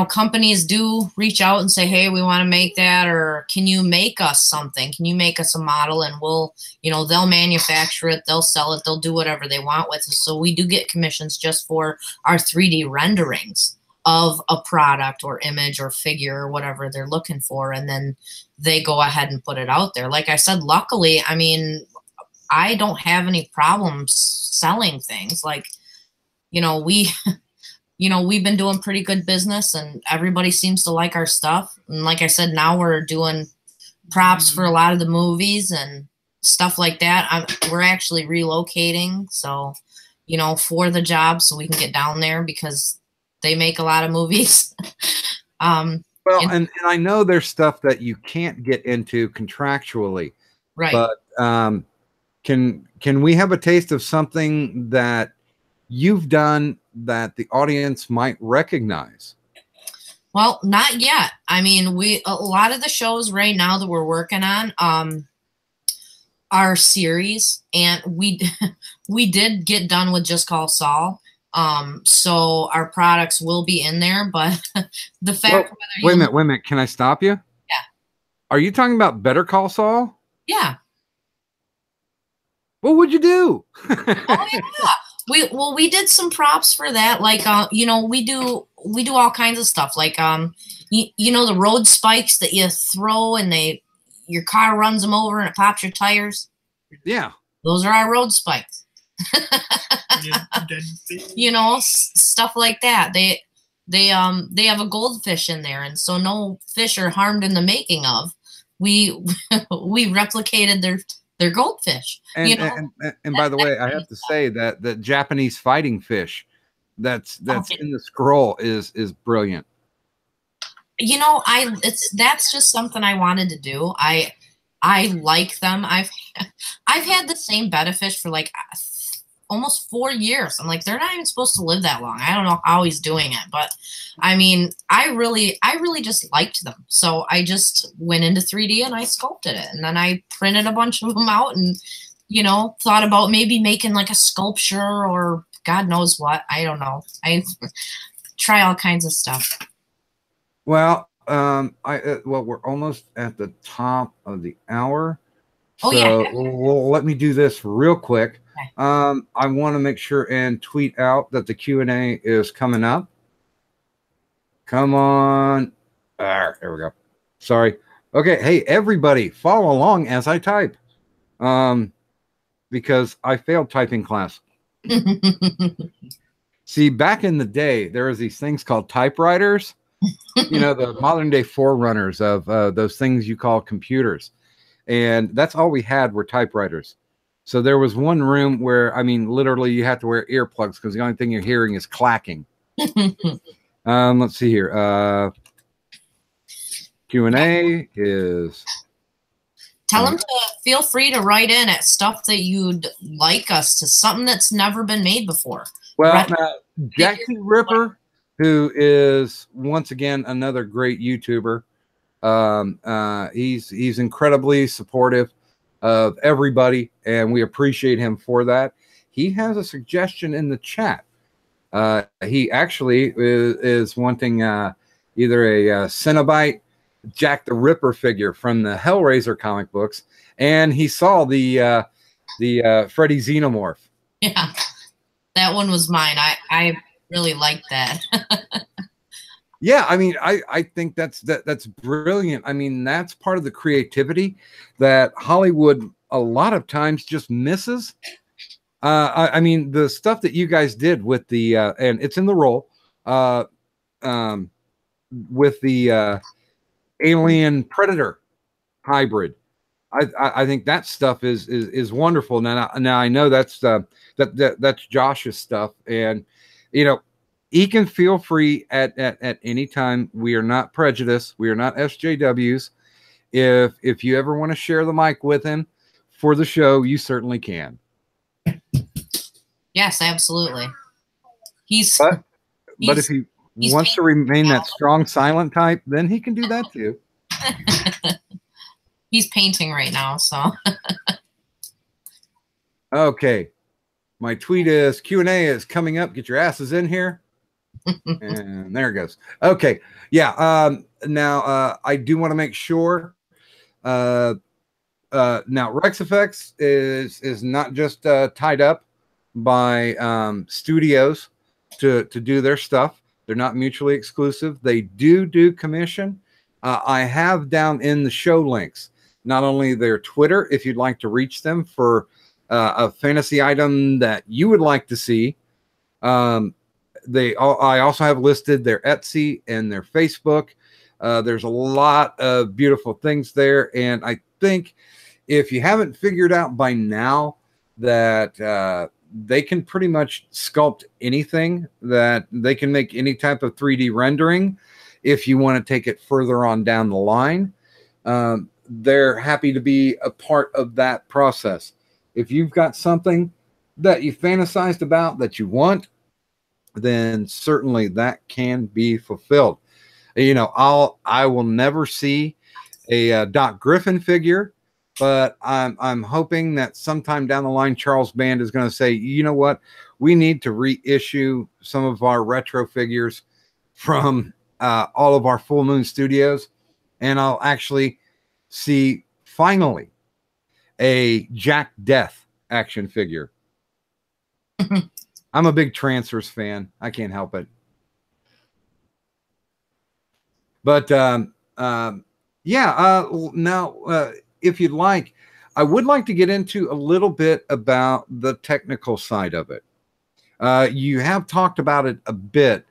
companies do reach out and say, hey, we want to make that, or can you make us something? Can you make us a model? And we'll, they'll manufacture it, they'll sell it, they'll do whatever they want with it. So we do get commissions just for our 3D renderings of a product or image or figure or whatever they're looking for, and then they go ahead and put it out there. Like I said, luckily, I mean, I don't have any problems selling things. Like, we've been doing pretty good business, and everybody seems to like our stuff. And like I said, now we're doing props for a lot of the movies and stuff like that. We're actually relocating, so, for the job, so we can get down there because they make a lot of movies. And I know there's stuff that you can't get into contractually, right? But can we have a taste of something that you've done that the audience might recognize? Well, not yet. I mean, a lot of the shows right now that we're working on are series, and we did get done with Just Call Saul. So our products will be in there, but the fact. Wait a minute. Can I stop you? Yeah. Are you talking about Better Call Saul? Yeah. What would you do? Oh yeah. We did some props for that. Like, you know, we do all kinds of stuff. Like, you know, the road spikes that you throw and your car runs them over and it pops your tires. Yeah. Those are our road spikes. You know, stuff like that. They have a goldfish in there, and so no fish are harmed in the making of. We we replicated their goldfish. And, you know? and by the way, I have to say that the Japanese fighting fish that's in the scroll is brilliant. You know, that's just something I wanted to do. I like them. I've had the same betta fish for like almost 4 years. I'm like, they're not even supposed to live that long. I don't know how he's doing it, but I mean, I really just liked them. So I just went into 3D and I sculpted it, and then I printed a bunch of them out, and you know, thought about maybe making like a sculpture or God knows what. I don't know. I try all kinds of stuff. Well, we're almost at the top of the hour. Oh, so yeah. Well, let me do this real quick. Okay. I want to make sure and tweet out that the Q&A is coming up. Come on. There we go. Sorry. Okay. Hey, everybody, follow along as I type. Because I failed typing class. See, back in the day, there was these things called typewriters. You know, the modern day forerunners of those things you call computers. And that's all we had were typewriters. So there was one room where, I mean, literally you have to wear earplugs because the only thing you're hearing is clacking. Let's see here. Q&A is... Tell them to feel free to write in at stuff that you'd like us to, something that's never been made before. Well, Jackie Ripper, who is once again another great YouTuber. He's incredibly supportive of everybody, and we appreciate him for that. He has a suggestion in the chat. He actually is wanting either a Cenobite Jack the Ripper figure from the Hellraiser comic books, and he saw the Freddy Xenomorph. Yeah, that one was mine. I really liked that. Yeah, I mean, I think that's brilliant. I mean, that's part of the creativity that Hollywood a lot of times just misses. I mean, the stuff that you guys did with the and it's in the roll with the Alien Predator hybrid. I think that stuff is wonderful. Now I know that's that's Josh's stuff, and you know, he can feel free at any time. We are not prejudiced. We are not SJWs. If you ever want to share the mic with him for the show, you certainly can. Yes, absolutely. But if he wants to remain that strong silent type, then he can do that too. He's painting right now, so. Okay. My tweet is Q&A is coming up. Get your asses in here. And there it goes. Okay. Yeah. Now I do want to make sure now RexFX is not just tied up by studios to do their stuff. They're not mutually exclusive. They do commission. I have down in the show links not only their Twitter, if you'd like to reach them for a fantasy item that you would like to see. I also have listed their Etsy and their Facebook. There's a lot of beautiful things there, and I think if you haven't figured out by now that they can pretty much sculpt anything, that they can make any type of 3D rendering if you want to take it further on down the line. They're happy to be a part of that process. If you've got something that you fantasized about that you want, then certainly that can be fulfilled. You know, I will never see a DocGriffon figure, but I'm hoping that sometime down the line, Charles Band is going to say, you know what, we need to reissue some of our retro figures from all of our Full Moon Studios, and I'll actually see finally a Jack Death action figure. I'm a big Transfers fan. I can't help it. But yeah, now if you'd like, I would like to get into a little bit about the technical side of it. You have talked about it a bit,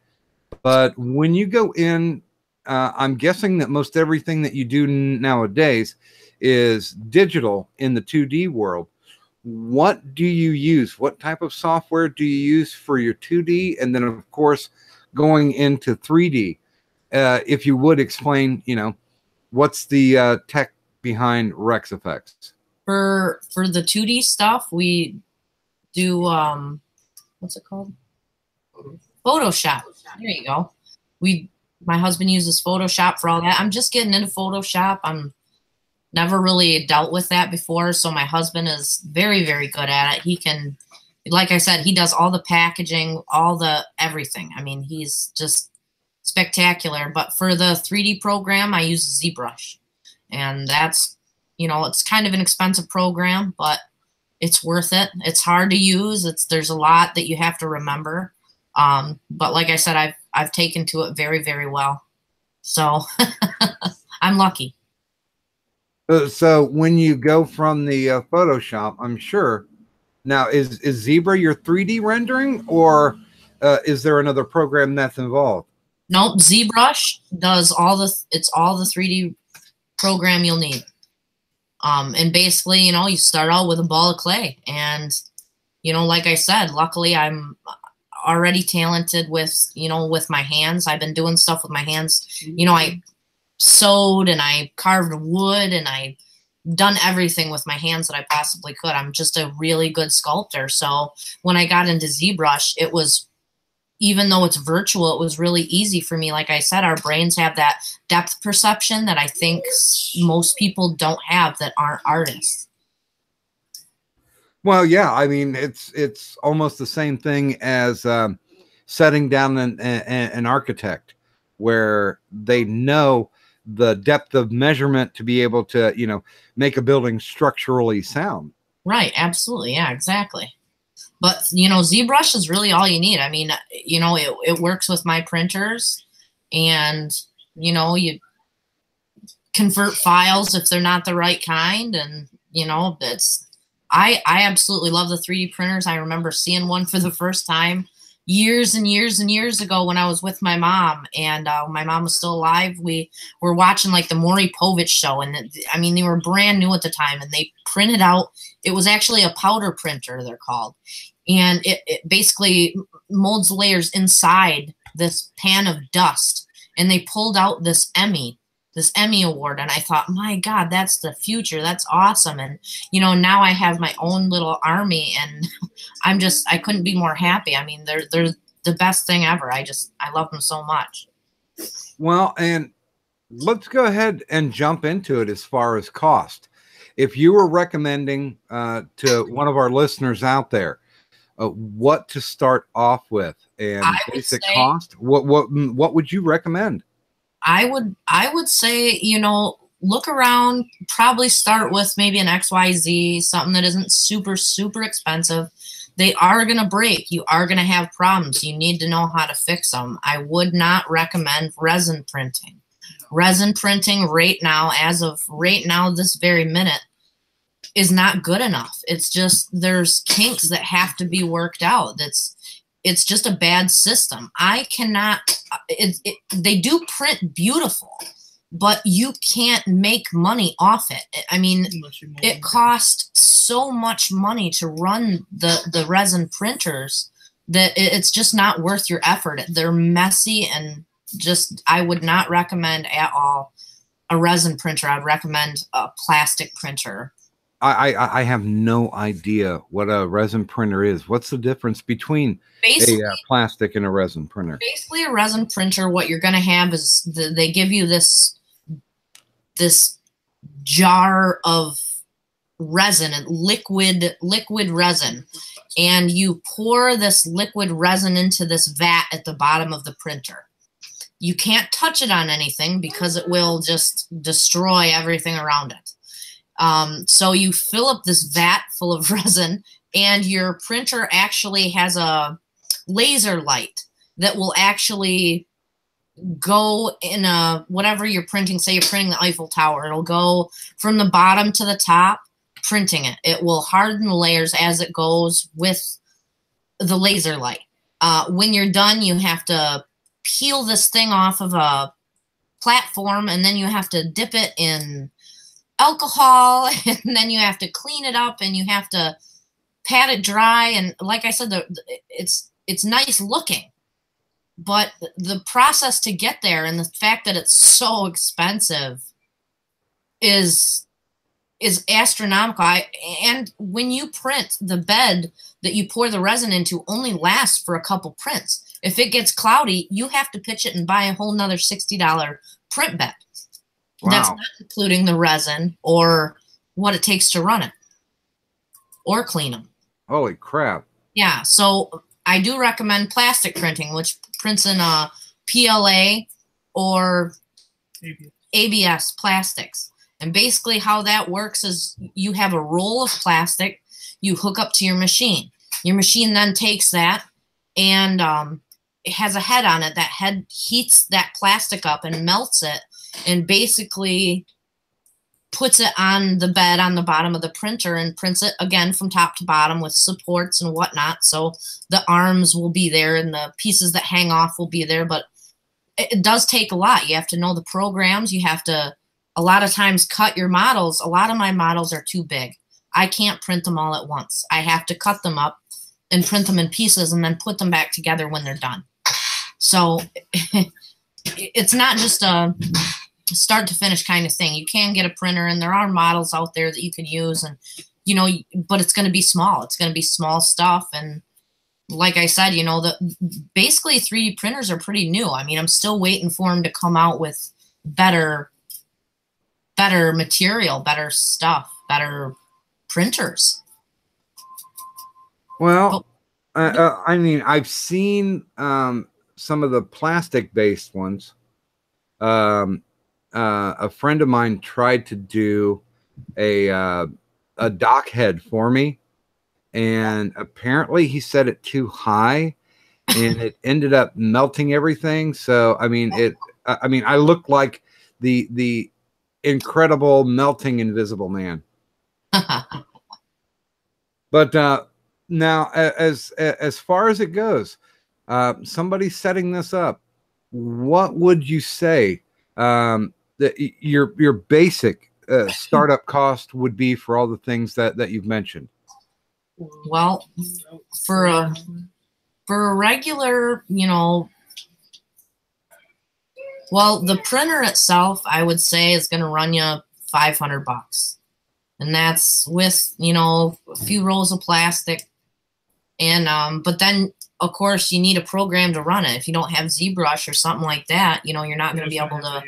but when you go in, I'm guessing that most everything that you do nowadays is digital in the 2D world. What do you use? What type of software do you use for your 2D? And then, of course, going into 3D. If you would explain, you know, what's the tech behind RexFX? For the 2D stuff, we do what's it called? Photoshop. There you go. My husband uses Photoshop for all that. I'm just getting into Photoshop. I'm never really dealt with that before, so my husband is very, very good at it. He can, like I said, he does all the packaging, all the everything. I mean, he's just spectacular. But for the 3D program, I use ZBrush. And that's, you know, it's kind of an expensive program, but it's worth it. It's hard to use. There's a lot that you have to remember. But like I said, I've taken to it very, very well. So I'm lucky. So when you go from the Photoshop, I'm sure now is Zebra your 3D rendering, or is there another program that's involved? Nope, ZBrush does all the 3D program you'll need. And basically, you know, you start out with a ball of clay, and you know, like I said, luckily I'm already talented with, you know, with my hands. I've been doing stuff with my hands. You know, I sewed and I carved wood and I done everything with my hands that I possibly could. I'm just a really good sculptor. So when I got into ZBrush, it was, even though it's virtual, it was really easy for me. Like I said, our brains have that depth perception that I think most people don't have that aren't artists. Well, yeah, I mean, it's almost the same thing as setting down an architect, where they know the depth of measurement to be able to, you know, make a building structurally sound. Right. Absolutely. Yeah, exactly. But, you know, ZBrush is really all you need. I mean, you know, it works with my printers, and, you know, you convert files if they're not the right kind. And, you know, I absolutely love the 3D printers. I remember seeing one for the first time years and years and years ago when I was with my mom, and my mom was still alive. We were watching like the Maury Povich show, and I mean, they were brand new at the time, and they printed out, it was actually a powder printer, they're called, and it basically molds layers inside this pan of dust, and they pulled out this Emmy award, and I thought, my God, that's the future. That's awesome. And, you know, now I have my own little army, and I couldn't be more happy. I mean, they're the best thing ever. I love them so much. Well, and let's go ahead and jump into it as far as cost. If you were recommending to one of our listeners out there what to start off with and basic cost, what would you recommend? I would say, you know, look around, probably start with maybe an XYZ, something that isn't super, super expensive. They are going to break. You are going to have problems. You need to know how to fix them. I would not recommend resin printing. Resin printing right now, as of right now, this very minute, is not good enough. It's just, there's kinks that have to be worked out. It's just a bad system. I cannot, they do print beautiful, but you can't make money off it. I mean, it costs so much money to run the resin printers that it's just not worth your effort. They're messy, and just, I would not recommend at all a resin printer. I'd recommend a plastic printer. I have no idea what a resin printer is. What's the difference between a plastic and a resin printer? Basically, a resin printer, what you're going to have is they give you this jar of resin, liquid resin, and you pour this liquid resin into this vat at the bottom of the printer. You can't touch it on anything because it will just destroy everything around it. So you fill up this vat full of resin, and your printer actually has a laser light that will actually go in a whatever you're printing. Say you're printing the Eiffel Tower, it'll go from the bottom to the top, printing it. It will harden the layers as it goes with the laser light. When you're done, you have to peel this thing off of a platform, and then you have to dip it in alcohol, and then you have to clean it up, and you have to pat it dry. And like I said, it's nice looking, but the process to get there and the fact that it's so expensive is astronomical. And when you print, the bed that you pour the resin into only lasts for a couple prints. If it gets cloudy, you have to pitch it and buy a whole nother $60 print bed. Wow. That's not including the resin or what it takes to run it or clean them. Holy crap. Yeah, so I do recommend plastic printing, which prints in PLA or ABS plastics. And basically how that works is you have a roll of plastic you hook up to your machine. Your machine then takes that and it has a head on it. That head heats that plastic up and melts it and basically puts it on the bed on the bottom of the printer and prints it again from top to bottom with supports and whatnot. So the arms will be there and the pieces that hang off will be there. But it does take a lot. You have to know the programs. You have to a lot of times cut your models. A lot of my models are too big. I can't print them all at once. I have to cut them up and print them in pieces and then put them back together when they're done. So it's not just a start to finish kind of thing. You can get a printer and there are models out there that you can use, and you know, but it's going to be small. It's going to be small stuff. And like I said, you know, basically 3D printers are pretty new. I mean, I'm still waiting for them to come out with better material, better stuff, better printers. Well, I mean, I've seen some of the plastic-based ones. A friend of mine tried to do a dock head for me, and apparently he set it too high, and it ended up melting everything. So I mean, I looked like the incredible melting Invisible Man. But now, as far as it goes, somebody setting this up, what would you say that your basic startup cost would be for all the things that you've mentioned? Well, for a regular, you know, well, the printer itself, I would say, is going to run you $500, and that's with, you know, a few rolls of plastic. And but then of course you need a program to run it. If you don't have ZBrush or something like that, you know, you're not going to be able to.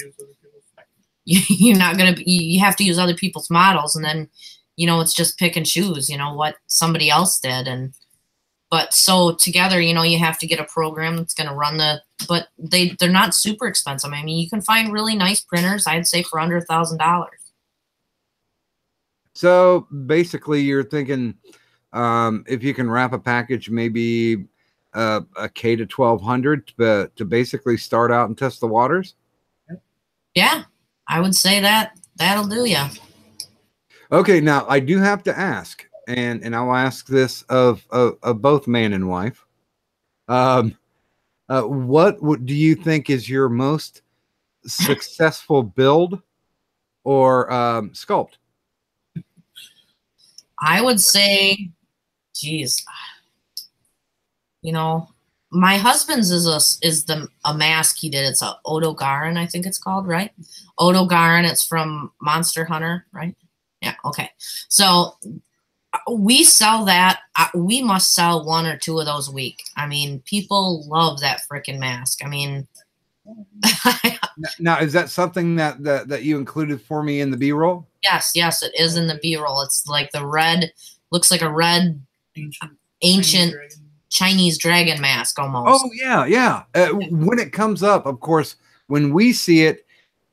You're not going to. You have to use other people's models, and then, you know, it's just pick and choose, you know, what somebody else did. And but so together, you know, you have to get a program that's going to run the. But they're not super expensive. I mean, you can find really nice printers, I'd say, for under $1,000. So basically, you're thinking, if you can wrap a package, maybe a K to 1,200 to basically start out and test the waters. Yeah, I would say that'll do ya. Okay, now I do have to ask, and I'll ask this of both man and wife. What do you think is your most successful build or sculpt? I would say, geez, you know, my husband's is a mask he did. It's a Odogaron, I think it's called, right? Odogaron. It's from Monster Hunter, right? Yeah. Okay. So we sell that. We must sell 1 or 2 of those a week. I mean, people love that freaking mask. I mean, now is that something that you included for me in the B-roll? Yes, it is in the B-roll. It's like the red, looks like a red ancient Chinese dragon mask almost. Oh yeah. When it comes up, of course, when we see it,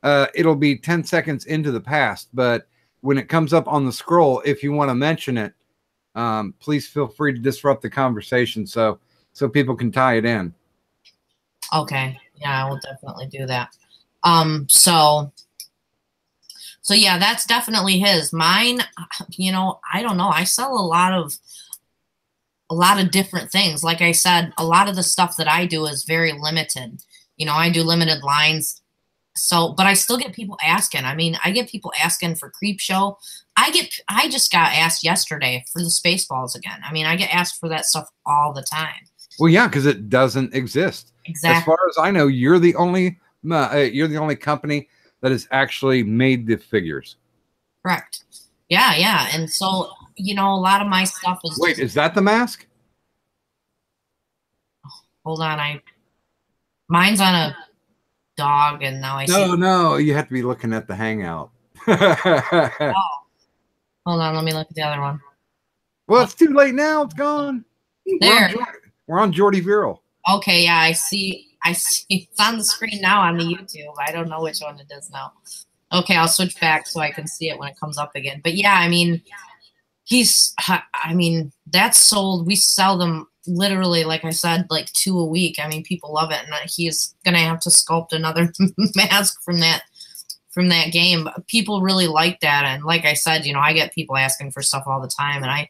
it'll be 10 seconds into the past. But when it comes up on the scroll, if you want to mention it, please feel free to disrupt the conversation. So so people can tie it in. Okay. Yeah, I will definitely do that. So yeah, that's definitely his. Mine, you know, I don't know. I sell a lot of different things. Like I said, a lot of the stuff that I do is very limited. You know, I do limited lines. So, but I still get people asking. I mean, I get people asking for Creep Show. I just got asked yesterday for the Spaceballs again. I mean, I get asked for that stuff all the time. Well, yeah, because it doesn't exist. Exactly. As far as I know, you're the only company that has actually made the figures. Correct. Yeah, yeah. And so, you know, a lot of my stuff is. Wait, is that the mask? Hold on, mine's on a dog, and now I see. No, you have to be looking at the Hangout. Oh. Hold on, let me look at the other one. Well, it's too late now. It's gone. There. We're on Jordy Viral. Okay, yeah, I see. It's on the screen now on the YouTube. I don't know which one it is now. Okay, I'll switch back so I can see it when it comes up again. But yeah, I mean, that's sold. We sell them literally, like I said, like 2 a week. I mean, people love it, and he's gonna have to sculpt another mask from that game. But people really like that, and like I said, you know, I get people asking for stuff all the time, and I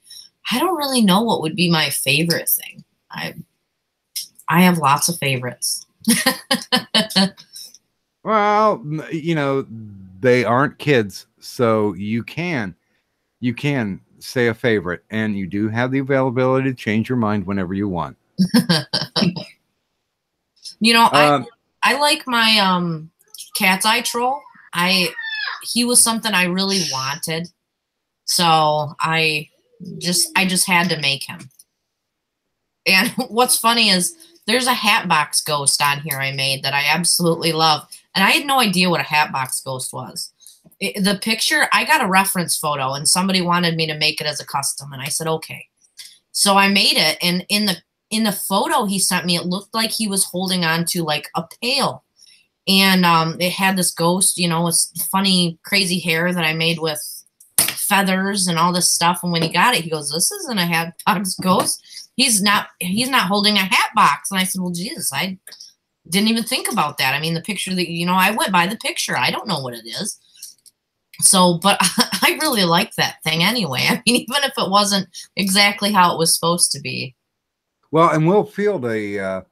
don't really know what would be my favorite thing. I have lots of favorites. Well, you know, they aren't kids, so you can say a favorite, and you do have the availability to change your mind whenever you want. You know, I like my Cat's Eye Troll. He was something I really wanted, so I just had to make him. And what's funny is there's a Hatbox Ghost on here I made that I absolutely love. And I had no idea what a Hatbox Ghost was. The picture, I got a reference photo, and somebody wanted me to make it as a custom. And I said, okay. So I made it. And in the photo he sent me, it looked like he was holding on to like a pail. And it had this ghost, you know, with funny, crazy hair that I made with feathers and all this stuff. And when he got it, he goes, this isn't a Hatbox Ghost. He's not holding a hat box. And I said, well, Jesus, I didn't even think about that. I mean, the picture that, you know, I went by the picture. I don't know what it is. So, but I really like that thing anyway. I mean, even if it wasn't exactly how it was supposed to be. Well, and we'll field a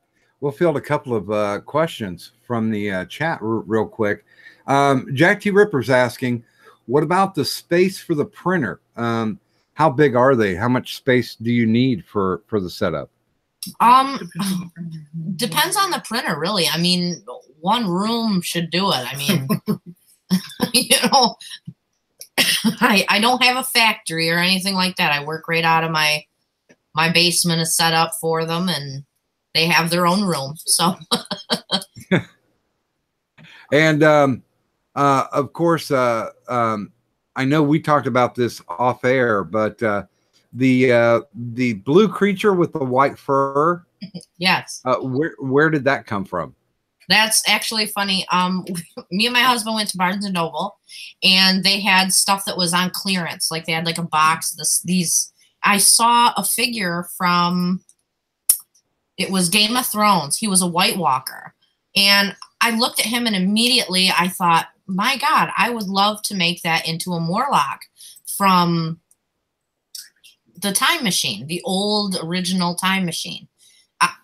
couple of questions from the chat real quick. Jack T. Ripper's asking, what about the space for the printer? How big are they? How much space do you need for the setup? Depends on the printer, really. I mean, one room should do it. I mean, you know, I don't have a factory or anything like that. I work right out of my basement is set up for them, and they have their own room. So, and of course, I know we talked about this off air, but the blue creature with the white fur. Yes. Where did that come from? That's actually funny. Me and my husband went to Barnes and Noble, and they had stuff that was on clearance. Like they had like a box. I saw a figure from, it was Game of Thrones. He was a White Walker, and I looked at him, and immediately I thought, my God, I would love to make that into a Morlock from the Time Machine, the old original Time Machine.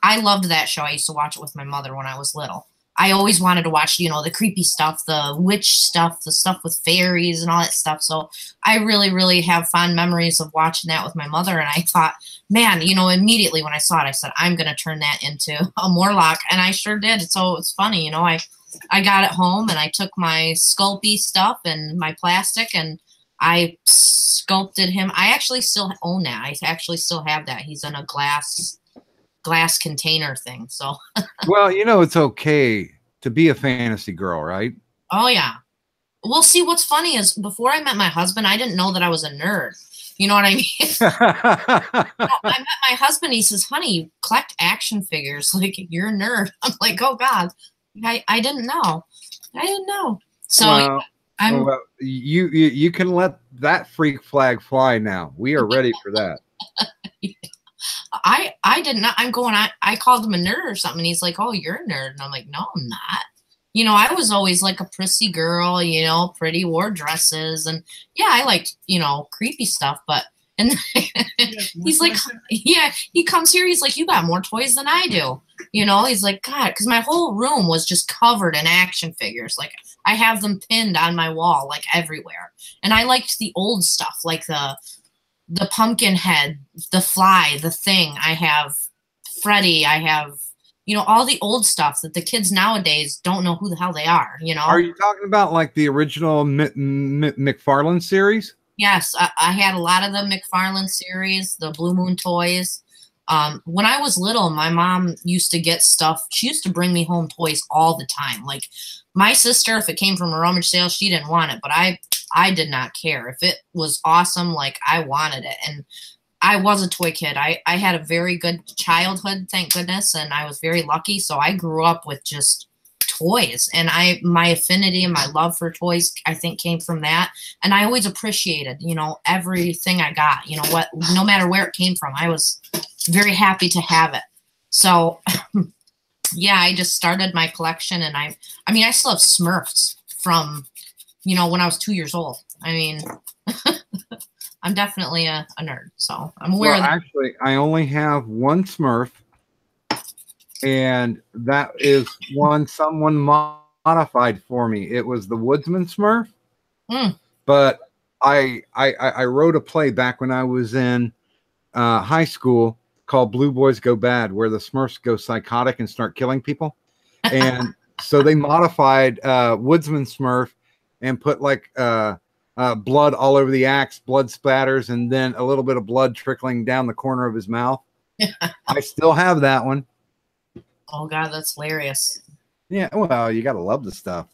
I loved that show. I used to watch it with my mother when I was little. I always wanted to watch, you know, the creepy stuff, the witch stuff, the stuff with fairies and all that stuff. So I really, really have fond memories of watching that with my mother. And I thought, man, you know, immediately when I saw it, I said, I'm going to turn that into a Morlock. And I sure did. So it's funny, you know, I got it home, and I took my Sculpey stuff and my plastic, and I sculpted him. I actually still own that. I actually still have that. He's in a glass container thing. So well, you know, it's okay to be a fantasy girl, right? Oh yeah. Well, see, what's funny is before I met my husband, I didn't know that I was a nerd. You know what I mean? I met my husband. He says, honey, you collect action figures. Like, you're a nerd. I'm like, oh God, I didn't know. So well, you can let that freak flag fly now. We are ready for that. I did not. I called him a nerd or something. He's like, oh, you're a nerd. And I'm like, no, I'm not. You know, I was always like a prissy girl, you know, pretty, wore dresses. And yeah, I liked, you know, creepy stuff. But, and he's like, yeah, he comes here. He's like, you got more toys than I do. You know, he's like, God, because my whole room was just covered in action figures. Like, I have them pinned on my wall, like everywhere. And I liked the old stuff, like the pumpkin head, the Fly, the Thing. I have Freddy. I have, you know, all the old stuff that the kids nowadays don't know who the hell they are, you know? Are you talking about like the original McFarlane series? Yes, I had a lot of the McFarlane series, the Blue Moon toys. When I was little, my mom used to get stuff. She used to bring me home toys all the time. Like my sister, if it came from a rummage sale, she didn't want it, but I did not care. If it was awesome, like I wanted it. And I was a toy kid. I had a very good childhood, thank goodness, and I was very lucky. So I grew up with just toys, and my affinity and my love for toys, I think, came from that. And I always appreciated, you know, everything I got. You know what? No matter where it came from, I was very happy to have it. So, yeah, I just started my collection, and I mean, I still have Smurfs from, you know, when I was 2 years old. I mean. I'm definitely a nerd, so I'm aware of that. Actually, I only have one Smurf, and that is one someone modified for me. It was the Woodsman Smurf, but I wrote a play back when I was in high school called Blue Boys Go Bad, where the Smurfs go psychotic and start killing people. And so they modified Woodsman Smurf and put like blood all over the axe, blood splatters, and then a little bit of blood trickling down the corner of his mouth. I still have that one. Oh God, that's hilarious. Yeah, well, you gotta love the stuff.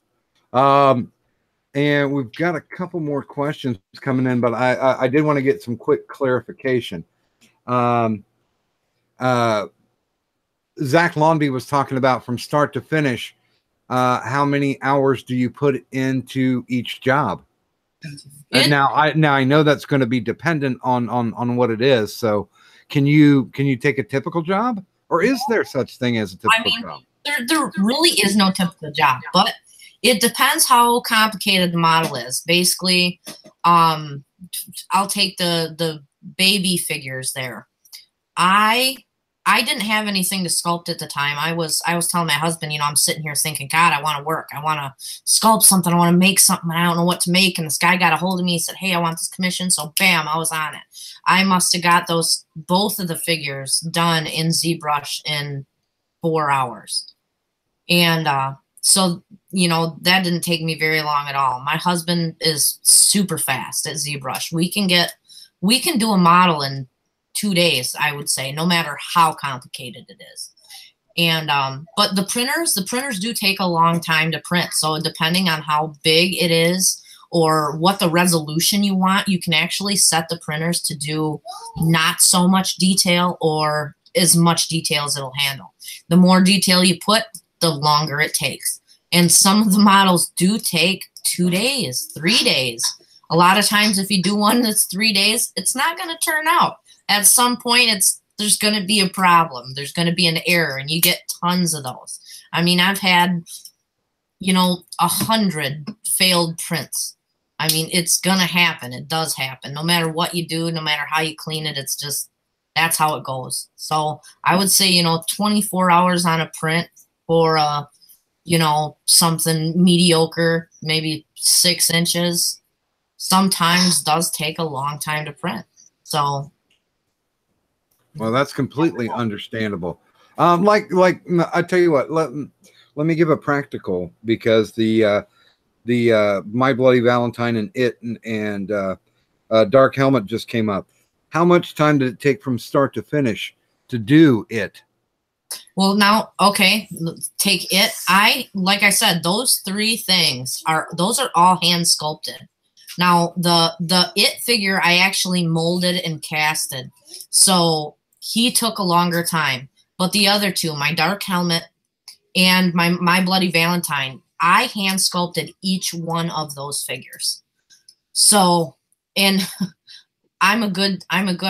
And we've got a couple more questions coming in, but I did want to get some quick clarification. Zach Launby was talking about from start to finish, how many hours do you put into each job? Now I know that's going to be dependent on what it is. So can you take a typical job, or is there such thing as a typical job? There really is no typical job, but it depends how complicated the model is. Basically, I'll take the baby figures there. I didn't have anything to sculpt at the time. I was telling my husband, you know, I'm sitting here thinking, God, I want to work. I want to sculpt something. I want to make something. I don't know what to make. And this guy got a hold of me. He said, hey, I want this commission. So bam, I was on it. I must have got both of the figures done in ZBrush in 4 hours. And so, you know, that didn't take me very long at all. My husband is super fast at ZBrush. We can do a model in 2 days, I would say, no matter how complicated it is. And but the printers do take a long time to print. So depending on how big it is or what the resolution you want, you can actually set the printers to do not so much detail or as much detail as it'll handle. The more detail you put, the longer it takes. And some of the models do take 2 days, 3 days. A lot of times if you do one that's 3 days, it's not going to turn out. At some point, there's going to be a problem. There's going to be an error, and you get tons of those. I mean, I've had, you know, 100 failed prints. I mean, it's going to happen. It does happen. No matter what you do, no matter how you clean it, it's just, that's how it goes. So I would say, you know, 24 hours on a print for, you know, something mediocre, maybe 6 inches, sometimes does take a long time to print. So. Well, that's completely understandable. Like I tell you what, let me give a practical, because the My Bloody Valentine and It and Dark Helmet just came up. How much time did it take from start to finish to do It? Well, now, okay, take It. Like I said, those 3 things are all hand sculpted. Now, the It figure I actually molded and casted, so he took a longer time. But the other 2, my Dark Helmet and my Bloody Valentine, I hand sculpted each one of those figures. So, and I'm a good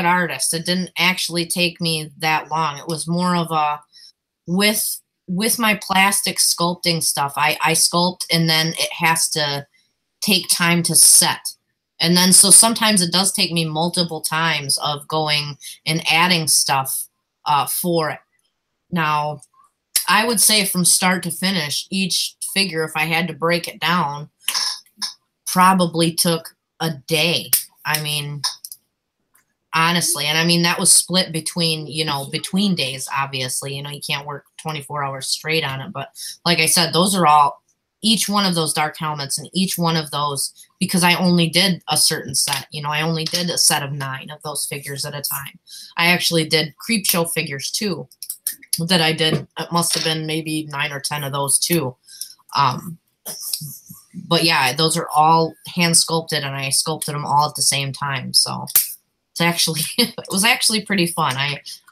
artist. It didn't actually take me that long. It was more of a with my plastic sculpting stuff. I sculpt, and then it has to take time to set. And then so sometimes it does take me multiple times of going and adding stuff for it. Now, I would say from start to finish, each figure, if I had to break it down, probably took a day. I mean, honestly, and I mean, that was split between, you know, between days, obviously. You know, you can't work 24 hours straight on it. But like I said, those are all, each one of those dark helmets and each one of those, because I only did a certain set. You know, I only did a set of 9 of those figures at a time. I actually did creep show figures too that I did. It must have been maybe 9 or 10 of those too. But yeah, those are all hand sculpted, and I sculpted them all at the same time. So it's actually, it was actually pretty fun.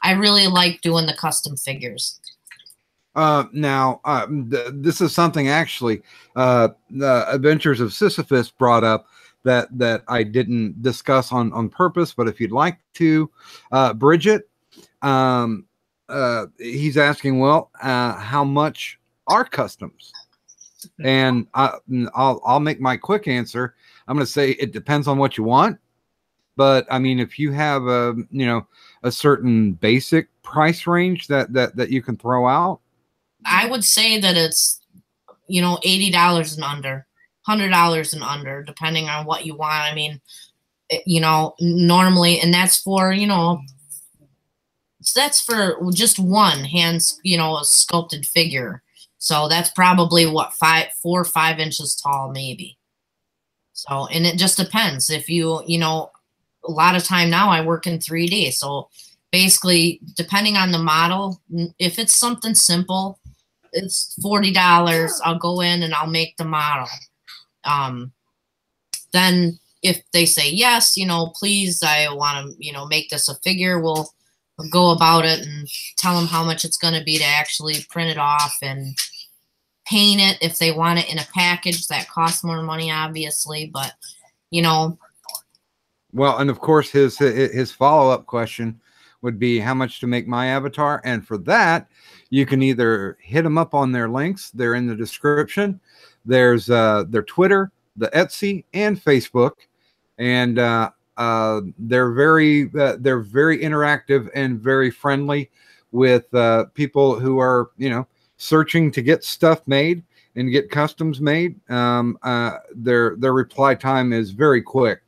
I really like doing the custom figures. Now, this is something actually the Adventures of Sisyphus brought up that I didn't discuss on purpose, but if you'd like to, Bridget, he's asking, well, how much are customs? And I'll make my quick answer. I'm going to say it depends on what you want. But I mean, if you have a, you know, a certain basic price range that you can throw out, I would say that it's, you know, $80 and under, $100 and under, depending on what you want. I mean, you know, normally, and that's for, you know, that's for just one hand, you know, a sculpted figure. So that's probably what, 4 or 5 inches tall, maybe. So, and it just depends. If you know, a lot of time now I work in 3D. So basically, depending on the model, if it's something simple, it's $40. I'll go in and I'll make the model. Then if they say, yes, you know, please, I want to, you know, make this a figure, we'll go about it and tell them how much it's going to be to actually print it off and paint it. If they want it in a package, that costs more money, obviously, but, you know. Well, and of course, his follow-up question would be how much to make my avatar. And for that, you can either hit them up on their links. They're in the description. There's their Twitter, the Etsy, and Facebook. And they're very interactive and very friendly with people who are, you know, searching to get stuff made and get customs made. Their reply time is very quick.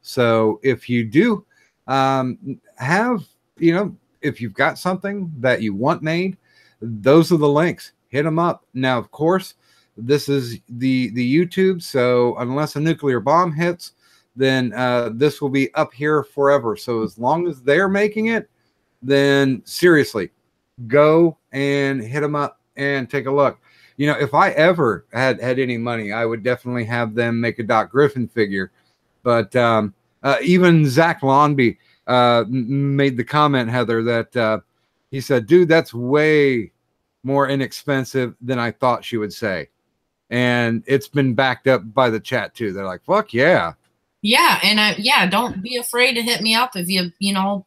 So if you do have, you know, if you've got something that you want made, those are the links. Hit them up. Now, of course, this is the YouTube. So unless a nuclear bomb hits, then this will be up here forever. So as long as they're making it, then seriously, go and hit them up and take a look. You know, if I ever had any money, I would definitely have them make a DocGriffon figure. But even Zach Lonby made the comment, Heather, that he said, dude, that's way more inexpensive than I thought she would say. And it's been backed up by the chat too. They're like, fuck yeah. Yeah. And yeah, don't be afraid to hit me up if you know,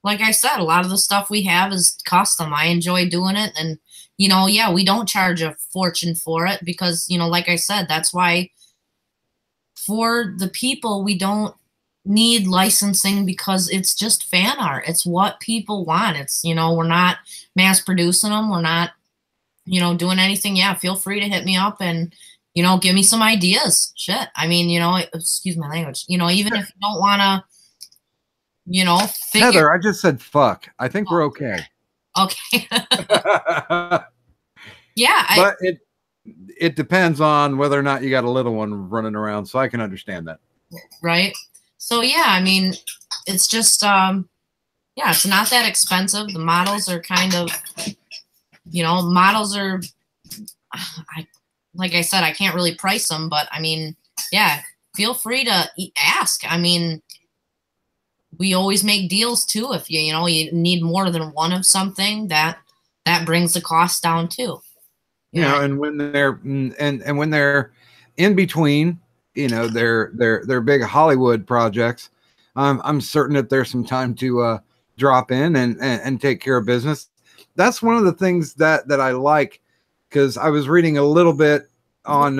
like I said, a lot of the stuff we have is custom. I enjoy doing it. And, you know, yeah, we don't charge a fortune for it because, you know, like I said, that's why for the people, we don't need licensing because it's just fan art. It's what people want. It's, you know, we're not mass producing them. We're not, you know, doing anything. Yeah, feel free to hit me up and, you know, give me some ideas. Shit. I mean, you know, excuse my language. You know, even if you don't want to, you know, Heather, I just said fuck. I think we're okay. Okay. Yeah. But it depends on whether or not you got a little one running around, so I can understand that. Right. So yeah, I mean, it's just yeah, it's not that expensive. The models are kind of, you know, models are, like I said, I can't really price them, but I mean, yeah, feel free to ask. I mean, we always make deals too. If you know, you need more than one of something, that brings the cost down too. You know, and when they're and when they're in between, you know, their big Hollywood projects, I'm certain that there's some time to drop in and take care of business. That's one of the things that I like, because I was reading a little bit on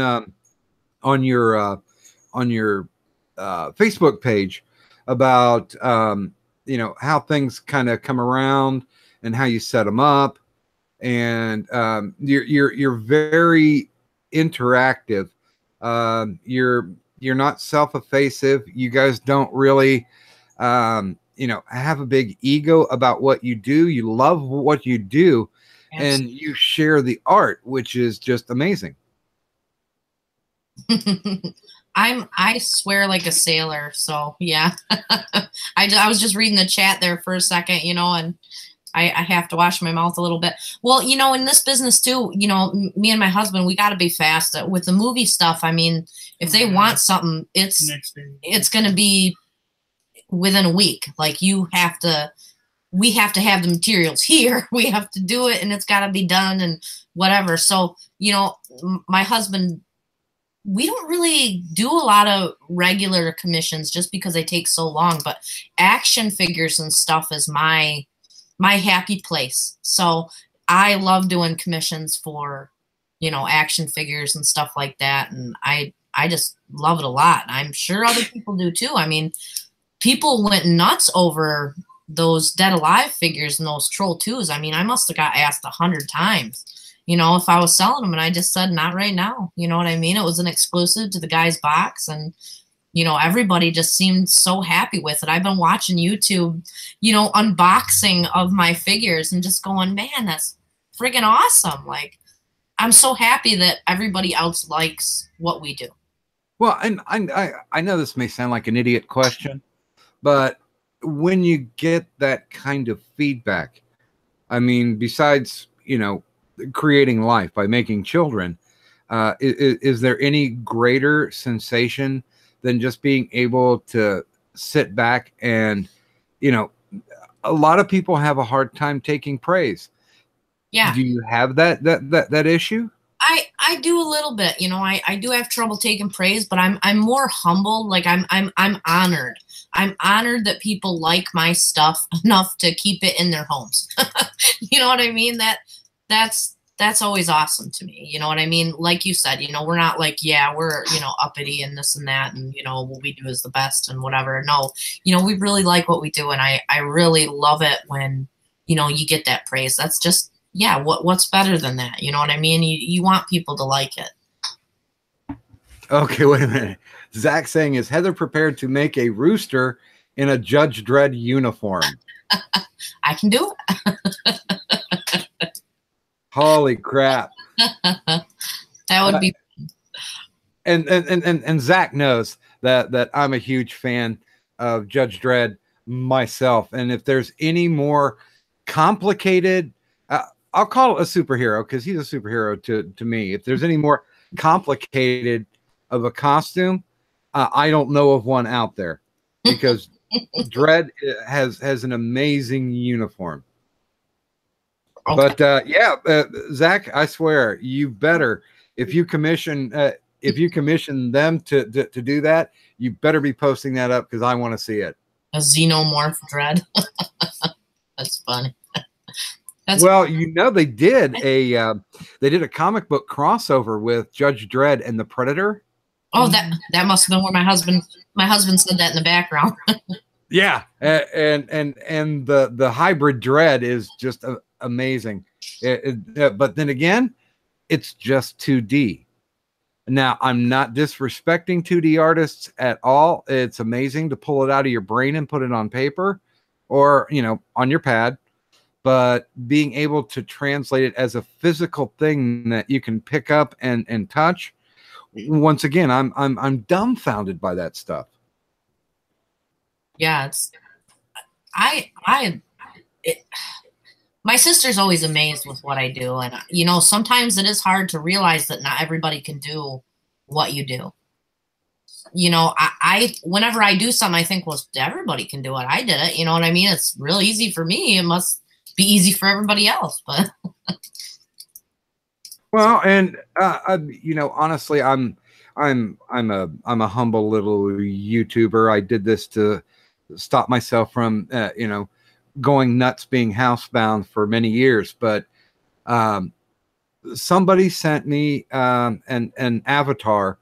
your Facebook page about how things kind of come around and how you set them up, and you're very interactive. You're not self-effacing. You guys don't really have a big ego about what you do. You love what you do, and you share the art, which is just amazing. I swear like a sailor, so yeah. I was just reading the chat there for a second, and I have to wash my mouth a little bit. Well, in this business too, me and my husband, we got to be fast with the movie stuff. I mean, if they want something, it's going to be within a week. Like we have to have the materials here. We have to do it, and it's got to be done and whatever. So, my husband, we don't really do a lot of regular commissions just because they take so long, but action figures and stuff is my happy place. So I love doing commissions for, action figures and stuff like that. And I just love it a lot. I'm sure other people do too. I mean, people went nuts over those Dead Alive figures and those Troll 2s. I mean, I must have got asked 100 times, if I was selling them, and I just said, not right now. You know what I mean? It was an exclusive to the guy's box, and, everybody just seemed so happy with it. I've been watching YouTube, unboxing of my figures and just going, man, that's friggin' awesome. Like, I'm so happy that everybody else likes what we do. Well, and I know this may sound like an idiot question, but when you get that kind of feedback, I mean, besides, creating life by making children, is there any greater sensation than just being able to sit back and, a lot of people have a hard time taking praise. Yeah. Do you have that issue? I do a little bit, I do have trouble taking praise, but I'm more humble. Like I'm honored. I'm honored that people like my stuff enough to keep it in their homes. You know what I mean? That's always awesome to me. You know what I mean? Like you said, we're not like, yeah, we're, uppity and this and that, and, what we do is the best and whatever. No, we really like what we do. And I really love it when, you get that praise. That's just, yeah, what's better than that? You know what I mean? You want people to like it. Okay, wait a minute. Zach saying, is Heather prepared to make a rooster in a Judge Dredd uniform? I can do it. Holy crap. That would be. And Zach knows that I'm a huge fan of Judge Dredd myself. And if there's any more complicated, I'll call it a superhero, because he's a superhero to me. If there's any more complicated of a costume, I don't know of one out there, because Dredd has an amazing uniform. Okay. But Zach, I swear, you better, if you commission them to do that, you better be posting that up, because I want to see it. A xenomorph Dredd. That's funny. Well, they did a comic book crossover with Judge Dredd and the Predator. Oh, that must have been where my husband said that in the background. Yeah, and the hybrid Dredd is just amazing. But then again, it's just 2D. Now, I'm not disrespecting 2D artists at all. It's amazing to pull it out of your brain and put it on paper, or on your pad. But being able to translate it as a physical thing that you can pick up and touch, once again, I'm dumbfounded by that stuff. Yeah, my sister's always amazed with what I do, and sometimes it is hard to realize that not everybody can do what you do. I whenever I do something, I think, well, everybody can do it. I did it. You know what I mean? It's real easy for me. It must be easy for everybody else, but well, and honestly, I'm a humble little YouTuber. I did this to stop myself from, going nuts being housebound for many years. But somebody sent me an avatar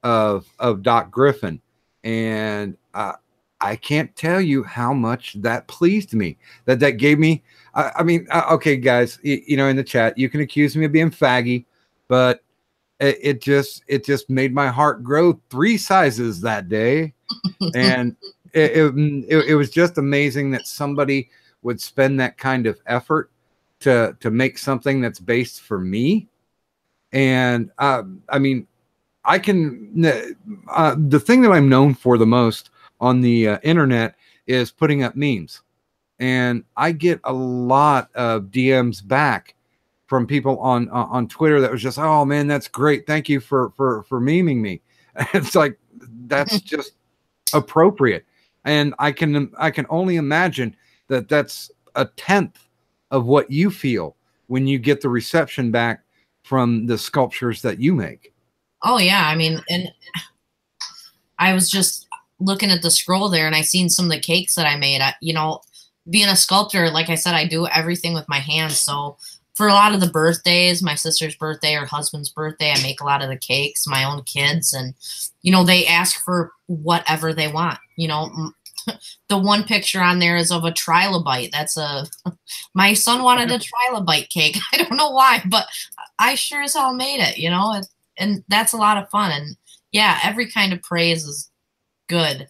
of DocGriffon, and I can't tell you how much that pleased me. That gave me. Okay, guys, in the chat, you can accuse me of being faggy, but it just made my heart grow 3 sizes that day, and it was just amazing that somebody would spend that kind of effort to make something that's based for me. And I can, the thing that I'm known for the most on the internet is putting up memes. And I get a lot of DMs back from people on Twitter that was just, oh man, that's great. Thank you for memeing me. It's like, that's just appropriate. And I can only imagine that that's a tenth of what you feel when you get the reception back from the sculptures that you make. Oh yeah. I mean, and I was just looking at the scroll there, and I seen some of the cakes that I made. Being a sculptor, like I said, I do everything with my hands. So for a lot of the birthdays, my sister's birthday or husband's birthday, I make a lot of the cakes, my own kids, and they ask for whatever they want. The one picture on there is of a trilobite. My son wanted a trilobite cake. I don't know why, but I sure as hell made it, and that's a lot of fun. And yeah, every kind of praise is good.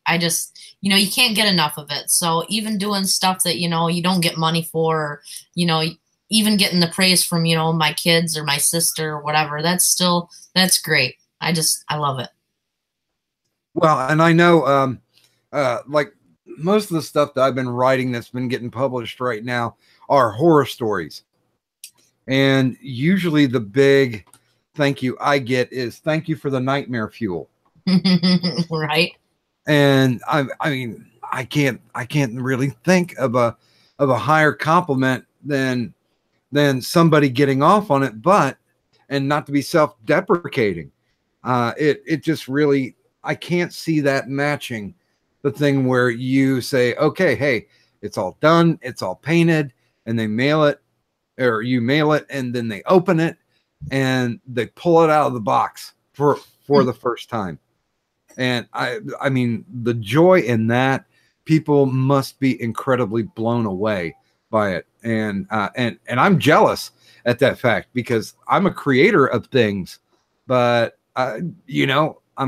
I just, you can't get enough of it. So even doing stuff that, you don't get money for, or, even getting the praise from, my kids or my sister or whatever, that's great. I love it. Well, and I know, like most of the stuff that I've been writing that's been getting published right now are horror stories. And usually the big thank you I get is thank you for the nightmare fuel. Right. And I mean, I can't really think of a higher compliment than somebody getting off on it, and not to be self-deprecating. It just really, I can't see that matching the thing where you say, okay, hey, it's all done, it's all painted, and they mail it, or you mail it, and then they open it and they pull it out of the box for the first time. And I mean, the joy in that, people must be incredibly blown away by it. And I'm jealous at that fact, because I'm a creator of things, but I'm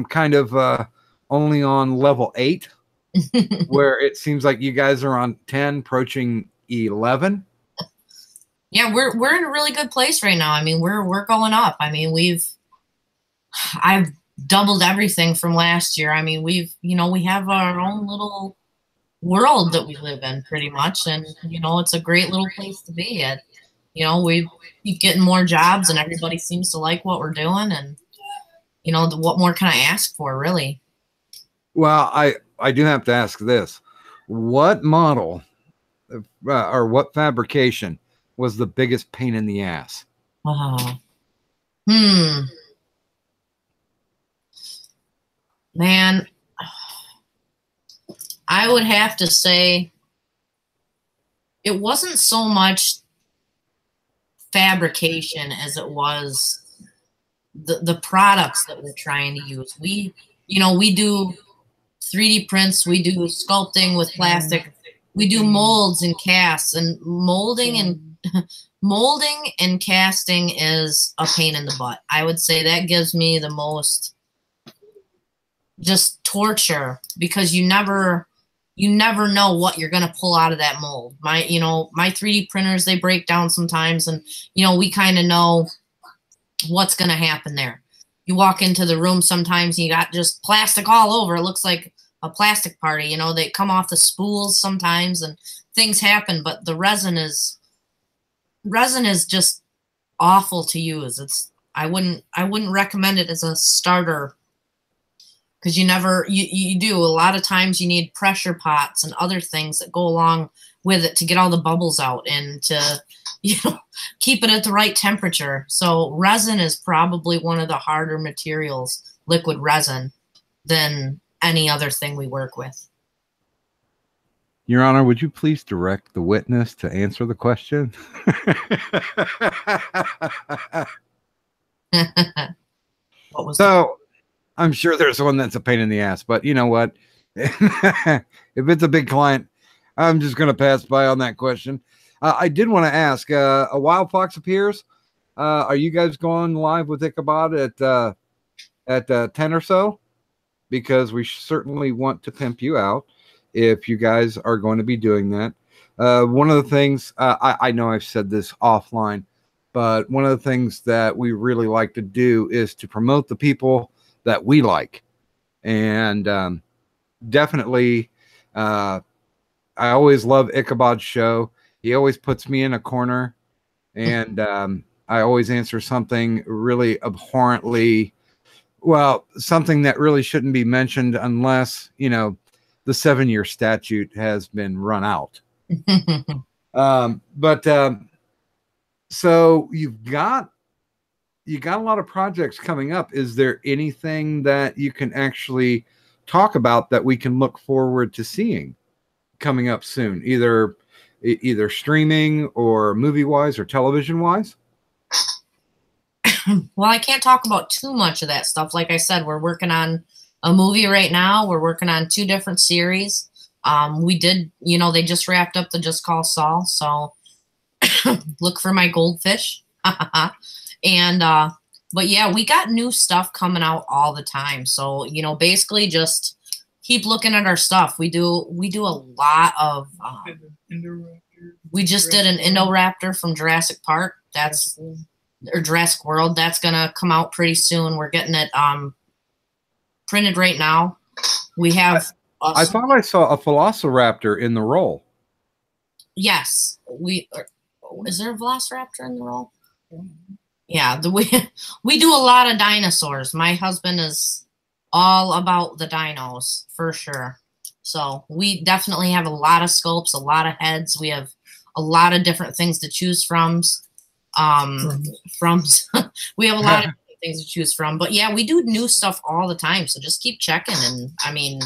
kind of only on level 8, where it seems like you guys are on 10, approaching 11. Yeah, we're in a really good place right now. I mean, we're going up. I mean, I've doubled everything from last year. I mean, we have our own little world that we live in pretty much. And, it's a great little place to be at. We keep getting more jobs, and everybody seems to like what we're doing. And, what more can I ask for, really? Well, I do have to ask this. What model or what fabrication was the biggest pain in the ass? Man, I would have to say it wasn't so much fabrication as it was the products that we're trying to use. We do 3D prints, we do sculpting with plastic, we do molds and casts, and molding and casting is a pain in the butt. I would say that gives me the most just torture, because you never know what you're going to pull out of that mold. My 3D printers, they break down sometimes, and we kind of know what's going to happen there. You walk into the room sometimes, and you got just plastic all over. It looks like a plastic party. They come off the spools sometimes, and things happen, but the resin is just awful to use. I wouldn't recommend it as a starter, because you do a lot of times you need pressure pots and other things that go along with it to get all the bubbles out and to keep it at the right temperature. So resin is probably one of the harder materials, liquid resin, than any other thing we work with. Your Honor, would you please direct the witness to answer the question? So, I'm sure there's one that's a pain in the ass, but you know what? If it's a big client, I'm just going to pass by on that question. I did want to ask, a wild fox appears. Are you guys going live with Ichabod at 10 or so? Because we certainly want to pimp you out if you guys are going to be doing that. One of the things, I know I've said this offline, but one of the things that we really like to do is to promote the people that we like. And definitely, I always love Ichabod's show. He always puts me in a corner, and I always answer something really abhorrently, well, something that really shouldn't be mentioned unless, you know, the 7-year statute has been run out. So you've got a lot of projects coming up. Is there anything that you can actually talk about that we can look forward to seeing coming up soon, either streaming or movie wise or television wise? Well, I can't talk about too much of that stuff. Like I said, we're working on a movie right now. We're working on 2 different series. We did, you know, they just wrapped up the Just Call Saul. So look for my goldfish. And, but yeah, we got new stuff coming out all the time. So, you know, basically just keep looking at our stuff. We do a lot of, we just did an Indoraptor from Jurassic Park. That's, or Jurassic World. That's going to come out pretty soon. We're getting it, printed right now. We have, I thought I saw a Velociraptor in the role. Yes, is there a Velociraptor in the role? Yeah, we do a lot of dinosaurs. My husband is all about the dinos for sure. So we definitely have a lot of sculpts, a lot of heads. We have a lot of different things to choose from. We have a lot of things to choose from. But yeah, we do new stuff all the time. So just keep checking. And I mean,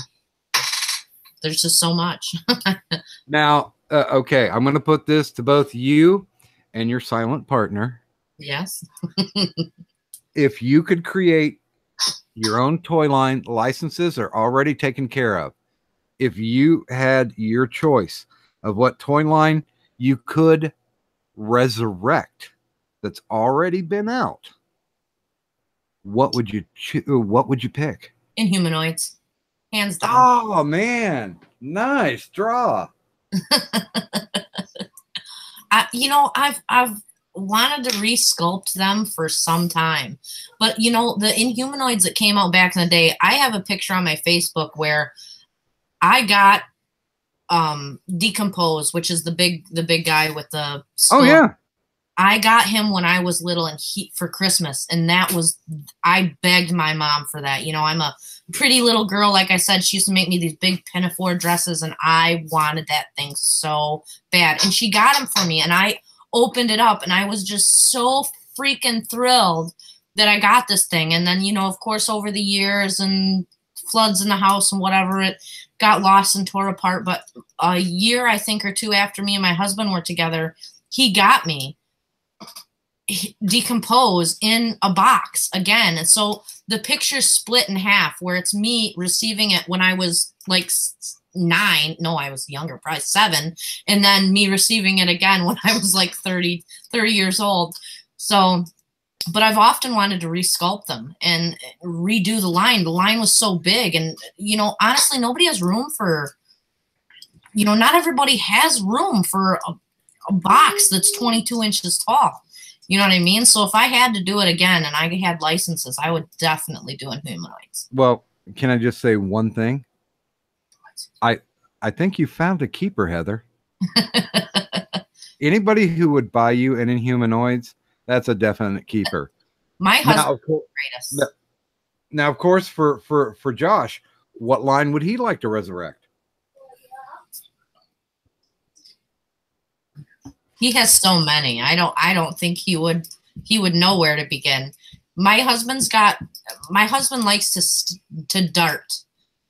there's just so much. Now, okay, I'm going to put this to both you and your silent partner. Yes. If you could create your own toy line, licenses are already taken care of. If you had your choice of what toy line you could resurrect that's already been out, what would you pick? Inhumanoids, hands down. Oh man, nice draw. You know, I've wanted to resculpt them for some time, but you know, the Inhumanoids that came out back in the day, I have a picture on my Facebook where I got Decompose, which is the big guy with the skull. Oh yeah. I got him when I was little and for Christmas, and I begged my mom for that. You know, I'm a pretty little girl. Like I said, she used to make me these big pinafore dresses, and I wanted that thing so bad. And she got him for me, and I opened it up, and I was just so freaking thrilled that I got this thing. And then, you know, of course, over the years and floods in the house and whatever, it got lost and tore apart. But a year, I think, or 2 after me and my husband were together, he got me Decompose in a box again. And so the picture's split in half, where it's me receiving it when I was like 9. No, I was younger, probably 7. And then me receiving it again when I was like 30 years old. So, but I've often wanted to resculpt them and redo the line. The line was so big, and, you know, honestly, nobody has room for, you know, not everybody has room for a box that's 22 inches tall. You know what I mean? So if I had to do it again and I had licenses, I would definitely do Inhumanoids. Well, can I just say one thing? I think you found a keeper, Heather. Anybody who would buy you an Inhumanoids, that's a definite keeper. My husband is the greatest. Now, of course, for Josh, what line would he like to resurrect? He has so many. I don't think he would know where to begin. My husband likes to dart.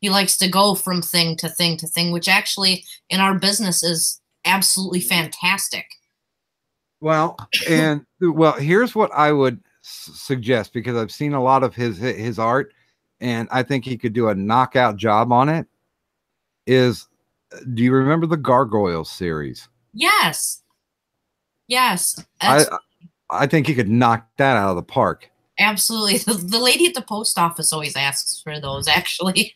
He likes to go from thing to thing to thing, which actually in our business is absolutely fantastic. Well, here's what I would suggest, because I've seen a lot of his art, and I think he could do a knockout job on it. Do you remember the Gargoyles series? Yes. Yes. I think he could knock that out of the park. Absolutely. The lady at the post office always asks for those, actually.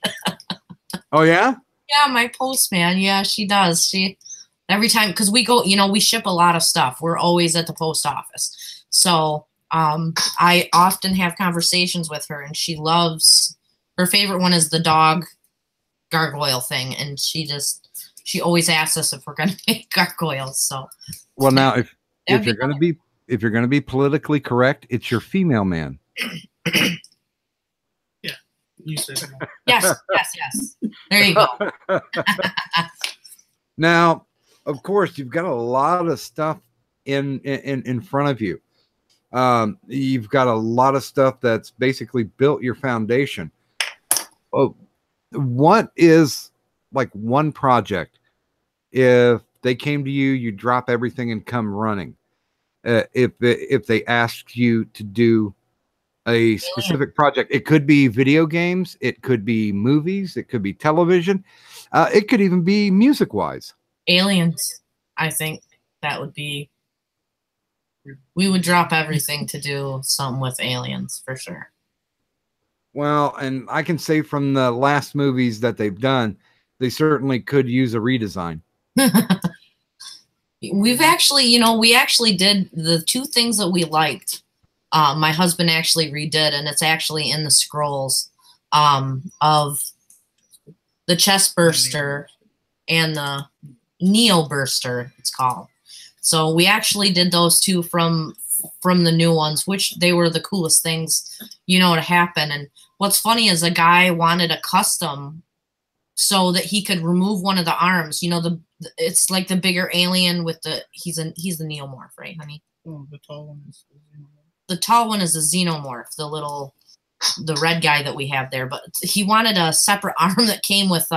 Oh, yeah? Yeah, my postman. Yeah, she does. Every time, because we go, we ship a lot of stuff. We're always at the post office. So I often have conversations with her, and she loves, her favorite one is the dog gargoyle thing. And she always asks us if we're going to make gargoyles. So, well, now if you're going to be politically correct, it's your female man. Yeah, you said that. Yes. There you go. Now, of course, you've got a lot of stuff in front of you. You've got a lot of stuff that's basically built your foundation. Oh, what is like one project? If they came to you, you drop everything and come running. If they asked you to do a specific project, it could be video games, it could be movies, it could be television, it could even be music-wise. Aliens, I think that would be. We would drop everything to do something with aliens for sure. Well, and I can say from the last movies that they've done, they certainly could use a redesign. We've actually, we actually did the two things that we liked. My husband actually redid, and it's actually in the scrolls of the chest burster and the Neo burster, it's called. So we actually did those two from the new ones, which they were the coolest things, to happen. And what's funny is a guy wanted a custom so that he could remove one of the arms. It's like the bigger alien with he's the neomorph, right, honey? Oh, the tall one is the xenomorph. The tall one is the xenomorph, the red guy that we have there. But he wanted a separate arm that came with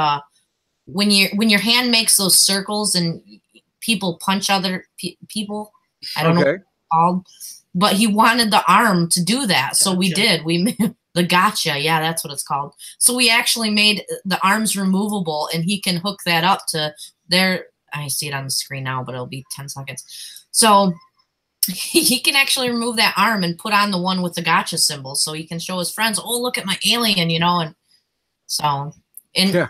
when your hand makes those circles and people punch other people. I don't know what it's called, but he wanted the arm to do that. Gotcha. So we did. We made the gotcha. Yeah, that's what it's called. So we actually made the arms removable, and he can hook that up to there. I see it on the screen now, but it'll be 10 seconds. So he can actually remove that arm and put on the one with the gotcha symbol, so he can show his friends, oh, look at my alien, and so, and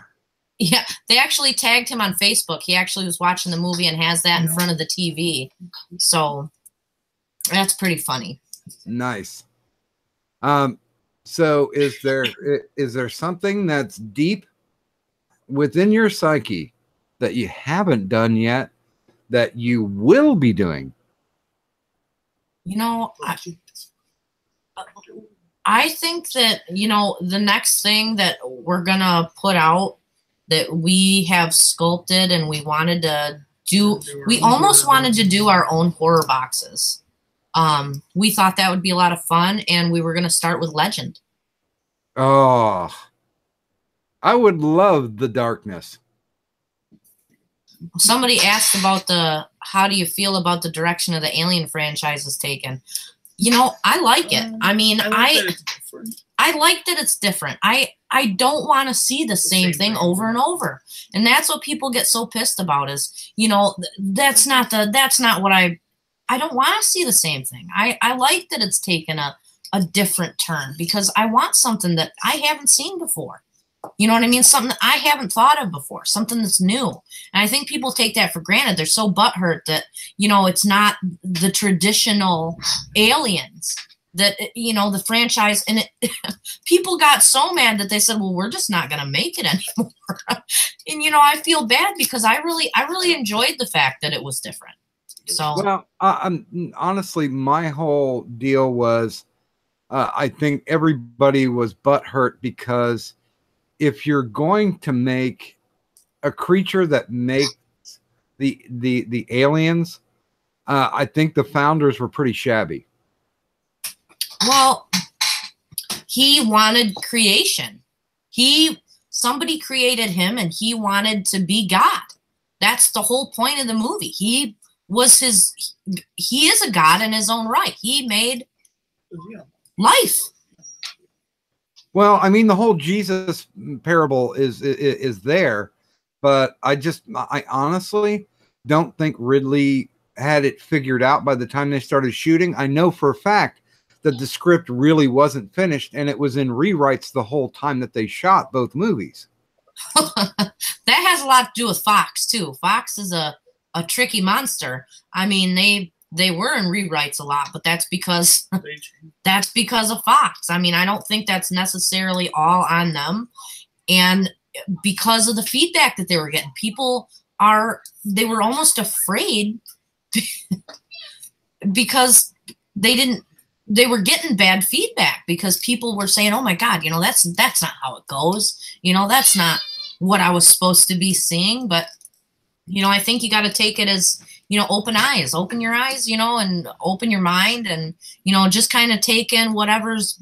yeah, they actually tagged him on Facebook. He actually was watching the movie and has that in front of the TV. So that's pretty funny. Nice. So is there something that's deep within your psyche that you haven't done yet that you will be doing? I think that, the next thing that we're going to put out that we have sculpted and we wanted to do, we almost wanted to do our own horror boxes. We thought that would be a lot of fun, and we were going to start with Legend. Oh, I would love the darkness. Somebody asked about how do you feel about the direction of the Alien franchise is taken? I like it. I mean, I like that it's different. I don't want to see the same thing over and over. And that's what people get so pissed about is, that's not what I don't want to see the same thing. I like that it's taken a different turn, because I want something that I haven't seen before. You know what I mean? Something that I haven't thought of before, something that's new. And I think people take that for granted. They're so butthurt that, it's not the traditional Aliens that, the franchise. And people got so mad that they said, well, we're just not going to make it anymore. And, I feel bad because I really enjoyed the fact that it was different. So, well, honestly, my whole deal was, I think everybody was butthurt because if you're going to make a creature that makes the aliens, I think the founders were pretty shabby. Well, he wanted creation. He somebody created him and he wanted to be God. That's the whole point of the movie. He is a God in his own right. He made life. Well, I mean, the whole Jesus parable is there, but I honestly don't think Ridley had it figured out by the time they started shooting. I know for a fact that the script really wasn't finished, and it was in rewrites the whole time that they shot both movies. That has a lot to do with Fox too. Fox is a tricky monster. I mean, they were in rewrites a lot, but that's because of Fox. I mean, I don't think that's necessarily all on them, and because of the feedback that they were getting, they were almost afraid because they were getting bad feedback because people were saying, "Oh my God, that's not how it goes. That's not what I was supposed to be seeing." But I think you got to take it as open your eyes, and open your mind, and just kind of take in whatever's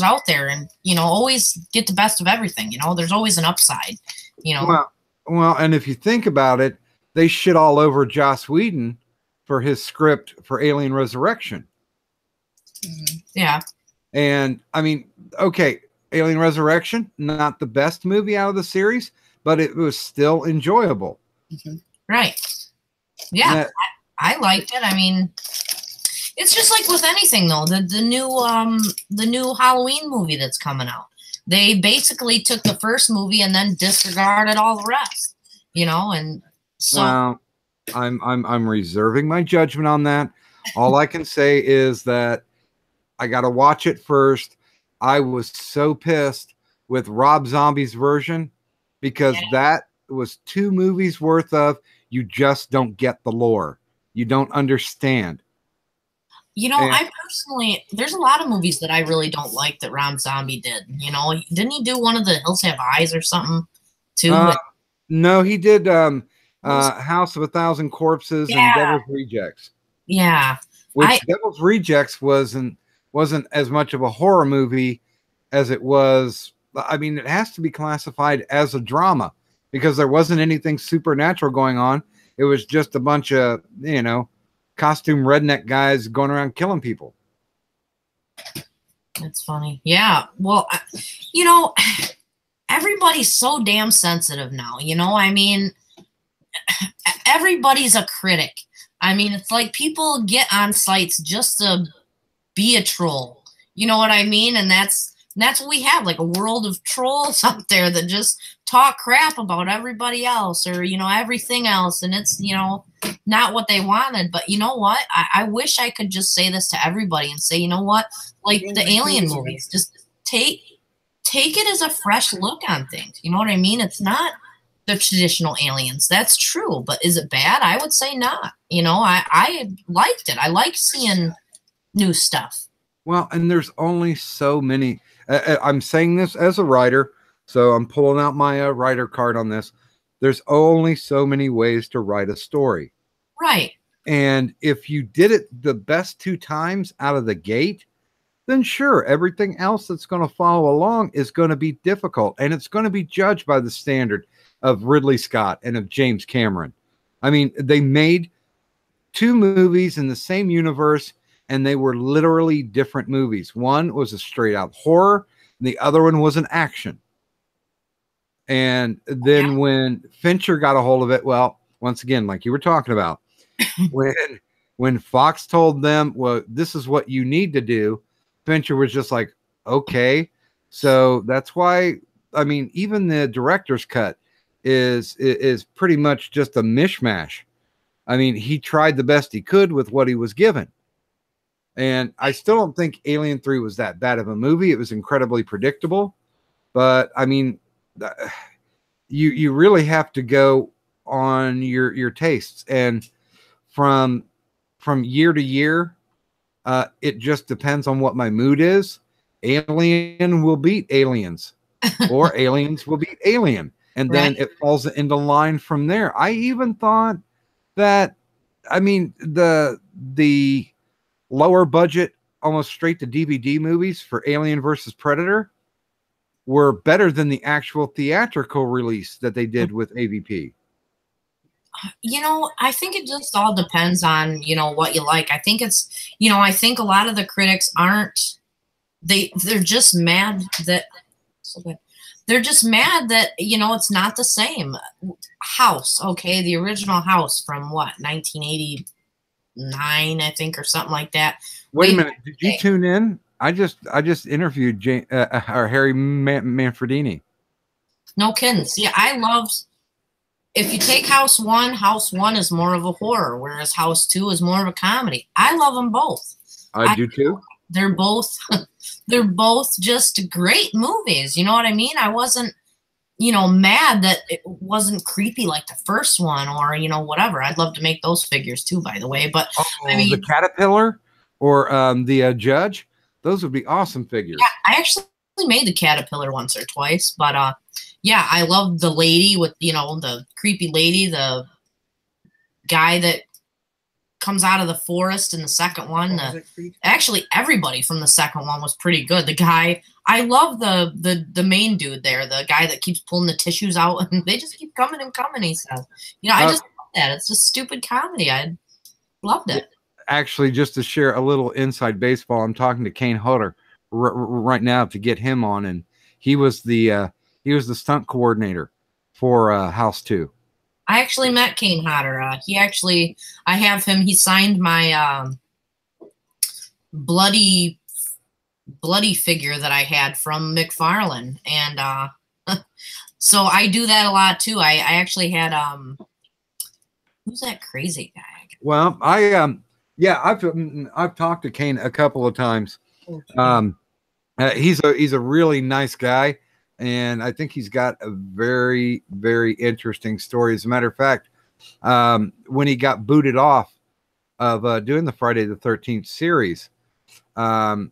out there, and always get the best of everything. There's always an upside. Well, and if you think about it, they shit all over Joss Whedon for his script for Alien Resurrection. Yeah. And I mean, okay, Alien Resurrection, not the best movie out of the series, but it was still enjoyable. Right. Yeah, I liked it. I mean, it's just like with anything though. The new Halloween movie that's coming out. They basically took the first movie and then disregarded all the rest. And so well, I'm reserving my judgment on that. All I can say is that I got to watch it first. I was so pissed with Rob Zombie's version because that was 2 movies worth of you just don't get the lore. You don't understand. I personally, there's a lot of movies that I really don't like that Rob Zombie did. Didn't he do one of the Hills Have Eyes or something too? No, he did House of a Thousand Corpses and Devil's Rejects. Yeah. Which Devil's Rejects wasn't as much of a horror movie as it was. I mean, it has to be classified as a drama because there wasn't anything supernatural going on. It was just a bunch of, costume redneck guys going around killing people. That's funny. Yeah. Well, everybody's so damn sensitive now. I mean, everybody's a critic. I mean, it's like people get on sites just to be a troll. You know what I mean? And that's what we have, like a world of trolls out there that just talk crap about everybody else or, everything else. And it's, not what they wanted. But you know what? I wish I could just say this to everybody and say, you know what? Like the Alien movies, just take it as a fresh look on things. You know what I mean? It's not the traditional aliens. That's true. But is it bad? I would say not. I liked it. I like seeing new stuff. Well, and there's only so many. I'm saying this as a writer, so I'm pulling out my writer card on this. There's only so many ways to write a story. Right. And if you did it the best 2 times out of the gate, then sure, everything else that's going to follow along is going to be difficult. And it's going to be judged by the standard of Ridley Scott and of James Cameron. I mean, they made 2 movies in the same universe, and they were literally different movies. One was a straight out horror, and the other one was an action. And then when Fincher got a hold of it, well, once again, like you were talking about, when Fox told them, well, this is what you need to do, Fincher was just like, okay. So that's why, I mean, even the director's cut is pretty much just a mishmash. I mean, he tried the best he could with what he was given. And I still don't think Alien 3 was that bad of a movie. It was incredibly predictable. But, I mean, you really have to go on your tastes. And from year to year, it just depends on what my mood is. Alien will beat Aliens. Or Aliens will beat Alien. And then it falls into line from there. I even thought that, I mean, the lower budget, almost straight to DVD movies for Alien versus Predator, were better than the actual theatrical release that they did with AVP. You know, I think it just all depends on, you know, what you like. I think it's, you know, I think a lot of the critics aren't, they're just mad that, they're just mad that, you know, it's not the same. House, okay, the original House from what, 1989, I think, or something like that. Wait a minute, did you tune in? I just interviewed Harry Manfredini. No kidding. See, I loved, if you take House 1 is more of a horror, whereas House 2 is more of a comedy. I love them both. I do too. They're both just great movies. You know what I mean? I wasn't, you know, mad that it wasn't creepy like the first one, or, you know, whatever. I'd love to make those figures too, by the way. But I mean, the caterpillar or the judge, those would be awesome figures. Yeah, I actually made the caterpillar once or twice, but yeah, I love the lady with, you know, the creepy lady, the guy that comes out of the forest in the second one. Actually, everybody from the second one was pretty good. The guy, I love the main dude there, the guy that keeps pulling the tissues out, and they just keep coming and coming, he says. You know, I just love that. It's just stupid comedy. I loved it. Actually, just to share a little inside baseball, I'm talking to Kane Hodder right now to get him on, and he was the stunt coordinator for House 2. I actually met Kane Hodder. I have him. He signed my bloody figure that I had from McFarlane, and so I do that a lot too. I actually had who's that crazy guy? Well, I've talked to Kane a couple of times. He's a really nice guy, and I think he's got a very, very interesting story. As a matter of fact, when he got booted off of doing the Friday the 13th series, I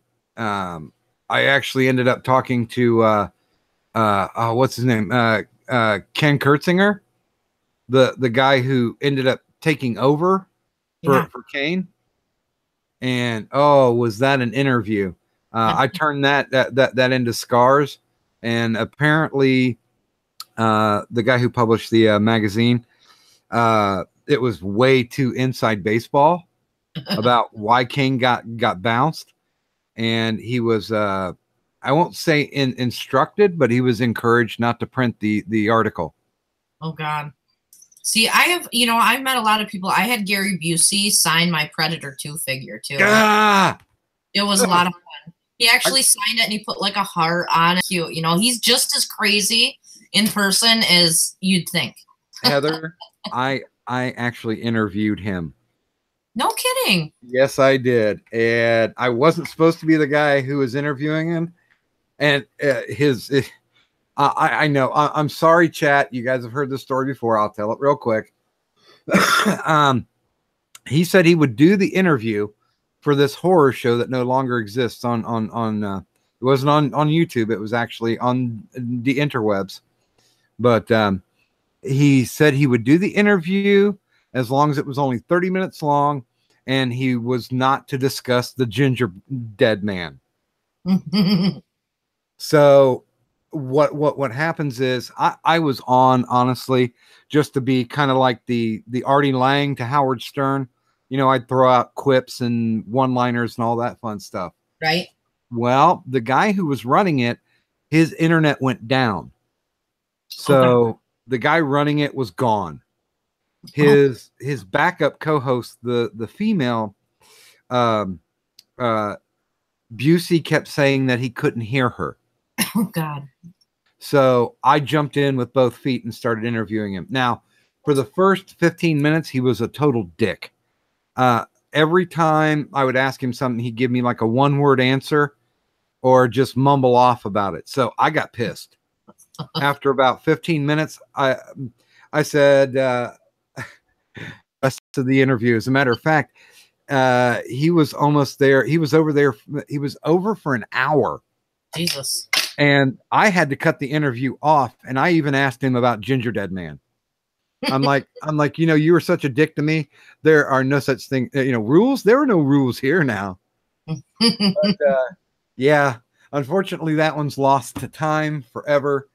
actually ended up talking to what's his name, Ken Kurtzinger, the guy who ended up taking over for Kane. And was that an interview? I turned that into Scars, and apparently the guy who published the magazine, it was way too inside baseball about why Kane got bounced, and he was I won't say instructed, but he was encouraged not to print the article. Oh God. See, I've met a lot of people. I had Gary Busey sign my Predator 2 figure too. It was a lot of fun. He actually signed it, and he put like a heart on it. Cute. You know, he's just as crazy in person as you'd think. Heather, I actually interviewed him. No kidding. Yes, I did. And I wasn't supposed to be the guy who was interviewing him. And I know. I'm sorry, chat. You guys have heard this story before. I'll tell it real quick. He said he would do the interview for this horror show that no longer exists on it wasn't on YouTube. It was actually on the interwebs. But he said he would do the interview as long as it was only 30 minutes long, and he was not to discuss the ginger dead man. So what happens is I was on, honestly, just to be kind of like the Artie Lang to Howard Stern. You know, I'd throw out quips and one-liners and all that fun stuff. Right. Well, the guy who was running it, his internet went down. So the guy running it was gone. His backup co-host, the female, Busey kept saying that he couldn't hear her. Oh God. So I jumped in with both feet and started interviewing him. Now, for the first 15 minutes, he was a total dick. Every time I would ask him something, he'd give me like a one-word answer or just mumble off about it. So I got pissed. After about 15 minutes, I said to the interview, as a matter of fact, he was almost there. He was over there. He was over for an hour. Jesus. And I had to cut the interview off. And I even asked him about Ginger Dead Man. I'm like, you know, you were such a dick to me. There are no such thing, rules. There are no rules here now. But, yeah, Unfortunately, that one's lost to time forever.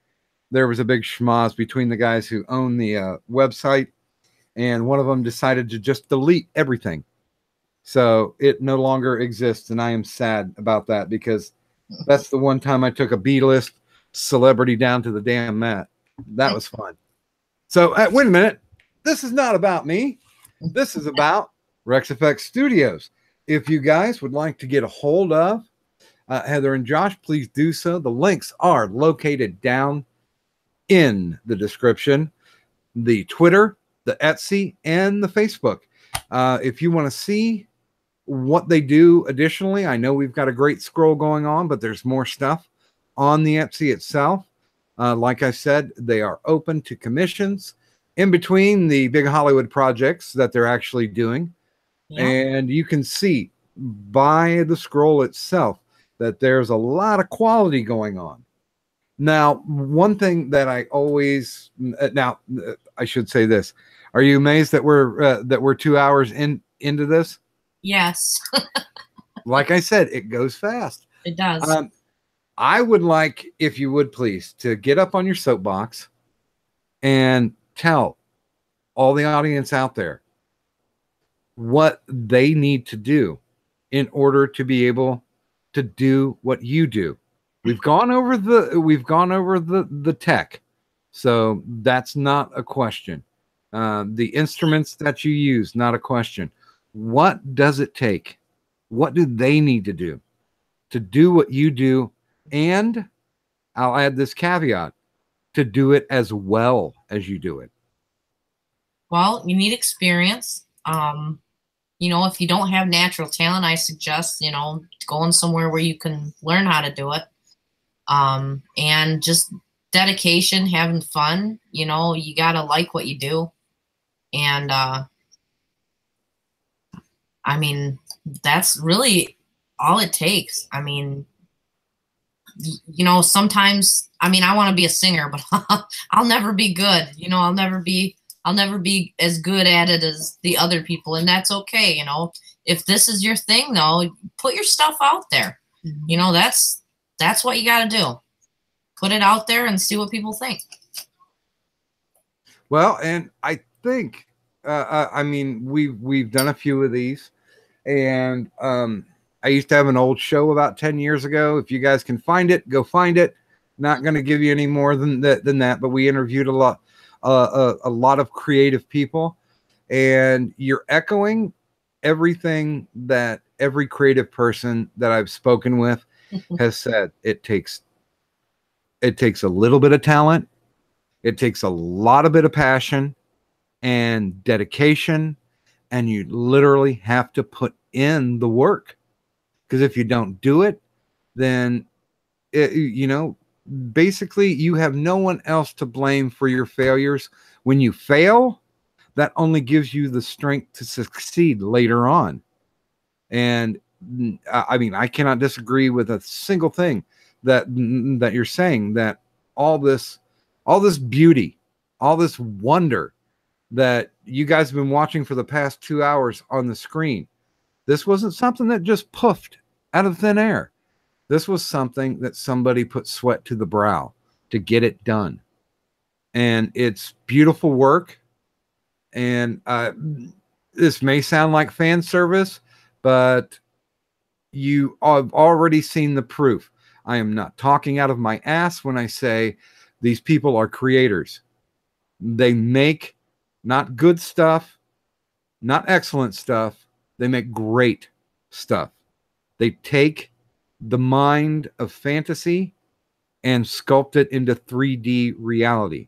There was a big schmoz between the guys who own the website, and one of them decided to just delete everything. So it no longer exists, and I am sad about that because that's the one time I took a B-list celebrity down to the damn mat. That was fun. So wait a minute. This is not about me. This is about RexFX Studios. If you guys would like to get a hold of Heather and Josh, please do so. The links are located down in the description. The Twitter, the Etsy, and the Facebook. If you want to see what they do additionally, I know we've got a great scroll going on, but there's more stuff on the Etsy itself. Like I said, they are open to commissions in between the big Hollywood projects that they're actually doing. Yeah. And you can see by the scroll itself that there's a lot of quality going on. Now, one thing that I always I should say this. Are you amazed that we're 2 hours into this? Yes. Like I said, it goes fast. It does. I would like, if you would please, to get up on your soapbox and tell all the audience out there what they need to do in order to be able to do what you do. We've gone over the tech, so that's not a question. The instruments that you use, not a question. What does it take? What do they need to do what you do? And I'll add this caveat, to do it as well as you do it. Well, you need experience. You know, if you don't have natural talent, I suggest, you know, going somewhere where you can learn how to do it. And just dedication, having fun. You know, you got to like what you do. And, I mean, that's really all it takes. I mean, you know, sometimes, I mean, I want to be a singer, but I'll never be good. You know, I'll never be as good at it as the other people. And that's okay. You know, if this is your thing though, put your stuff out there. Mm-hmm. You know, that's what you got to do. Put it out there and see what people think. Well, and I think, I mean, we've done a few of these, and I used to have an old show about 10 years ago. If you guys can find it, go find it. Not going to give you any more than that, but we interviewed a lot of creative people, and you're echoing everything that every creative person that I've spoken with has said. It takes a little bit of talent. It takes a lot of bit of passion and dedication, and you literally have to put in the work. Because if you don't do it, then, you know, basically you have no one else to blame for your failures. When you fail, that only gives you the strength to succeed later on. And I mean, I cannot disagree with a single thing that you're saying, that all this beauty, all this wonder that you guys have been watching for the past 2 hours on the screen. This wasn't something that just puffed out of thin air. This was something that somebody put sweat to the brow to get it done. And it's beautiful work. And this may sound like fan service, but you have already seen the proof. I am not talking out of my ass when I say these people are creators. They make not good stuff, not excellent stuff. They make great stuff. They take the mind of fantasy and sculpt it into 3D reality.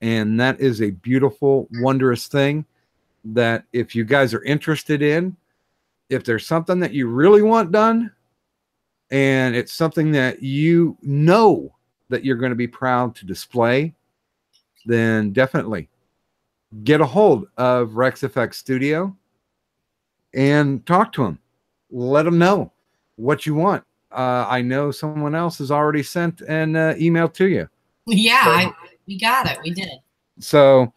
And that is a beautiful, wondrous thing that if you guys are interested in, if there's something that you really want done, and it's something that you know that you're going to be proud to display, then definitely get a hold of RexFX Studio and talk to them. Let them know what you want. I know someone else has already sent an email to you. Yeah, we got it. We did. So,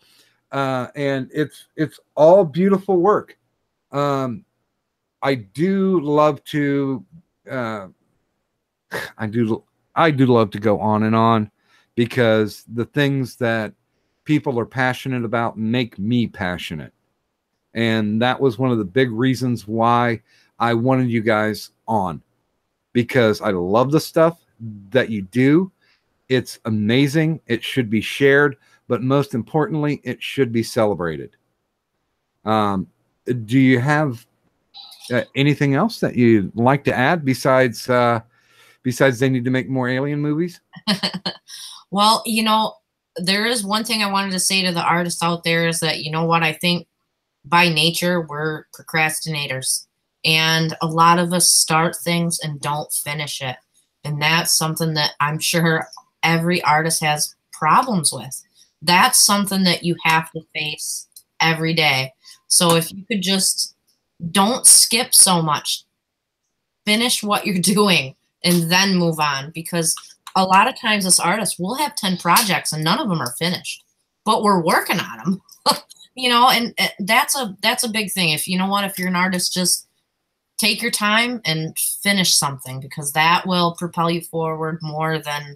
and it's all beautiful work. I do love to I do love to go on and on, because the things that people are passionate about make me passionate. And that was one of the big reasons why I wanted you guys on, because I love the stuff that you do. It's amazing. It should be shared, but most importantly, it should be celebrated. Do you have anything else that you'd like to add besides they need to make more alien movies? Well, you know, there is one thing I wanted to say to the artists out there is that, you know what, I think by nature we're procrastinators, and a lot of us start things and don't finish it. And that's something that I'm sure every artist has problems with. That's something that you have to face every day. So if you could just don't skip so much, finish what you're doing and then move on, because a lot of times as artists we'll have 10 projects and none of them are finished, but we're working on them. You know, and that's a big thing. If you know what, if you're an artist, just take your time and finish something, because that will propel you forward more than,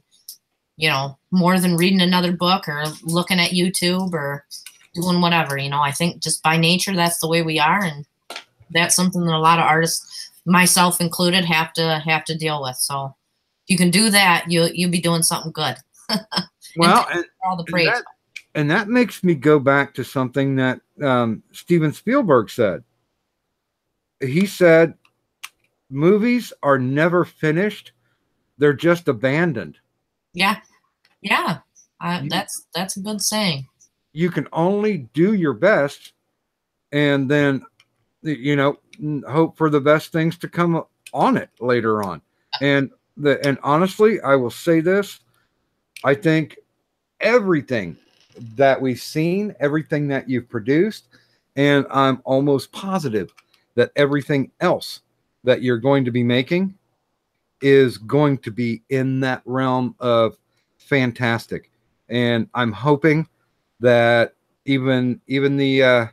you know, more than reading another book or looking at YouTube or doing whatever. You know, I think just by nature that's the way we are, and that's something that a lot of artists, myself included, have to deal with. So if you can do that, you'll be doing something good. Well, and all the praise. And that makes me go back to something that Steven Spielberg said. He said, movies are never finished. They're just abandoned. Yeah. Yeah. That's a good saying. You can only do your best, and then, you know, hope for the best things to come on it later on. And honestly, I will say this. I think everything that we've seen, everything that you've produced, and I'm almost positive that everything else that you're going to be making is going to be in that realm of fantastic. And I'm hoping that even the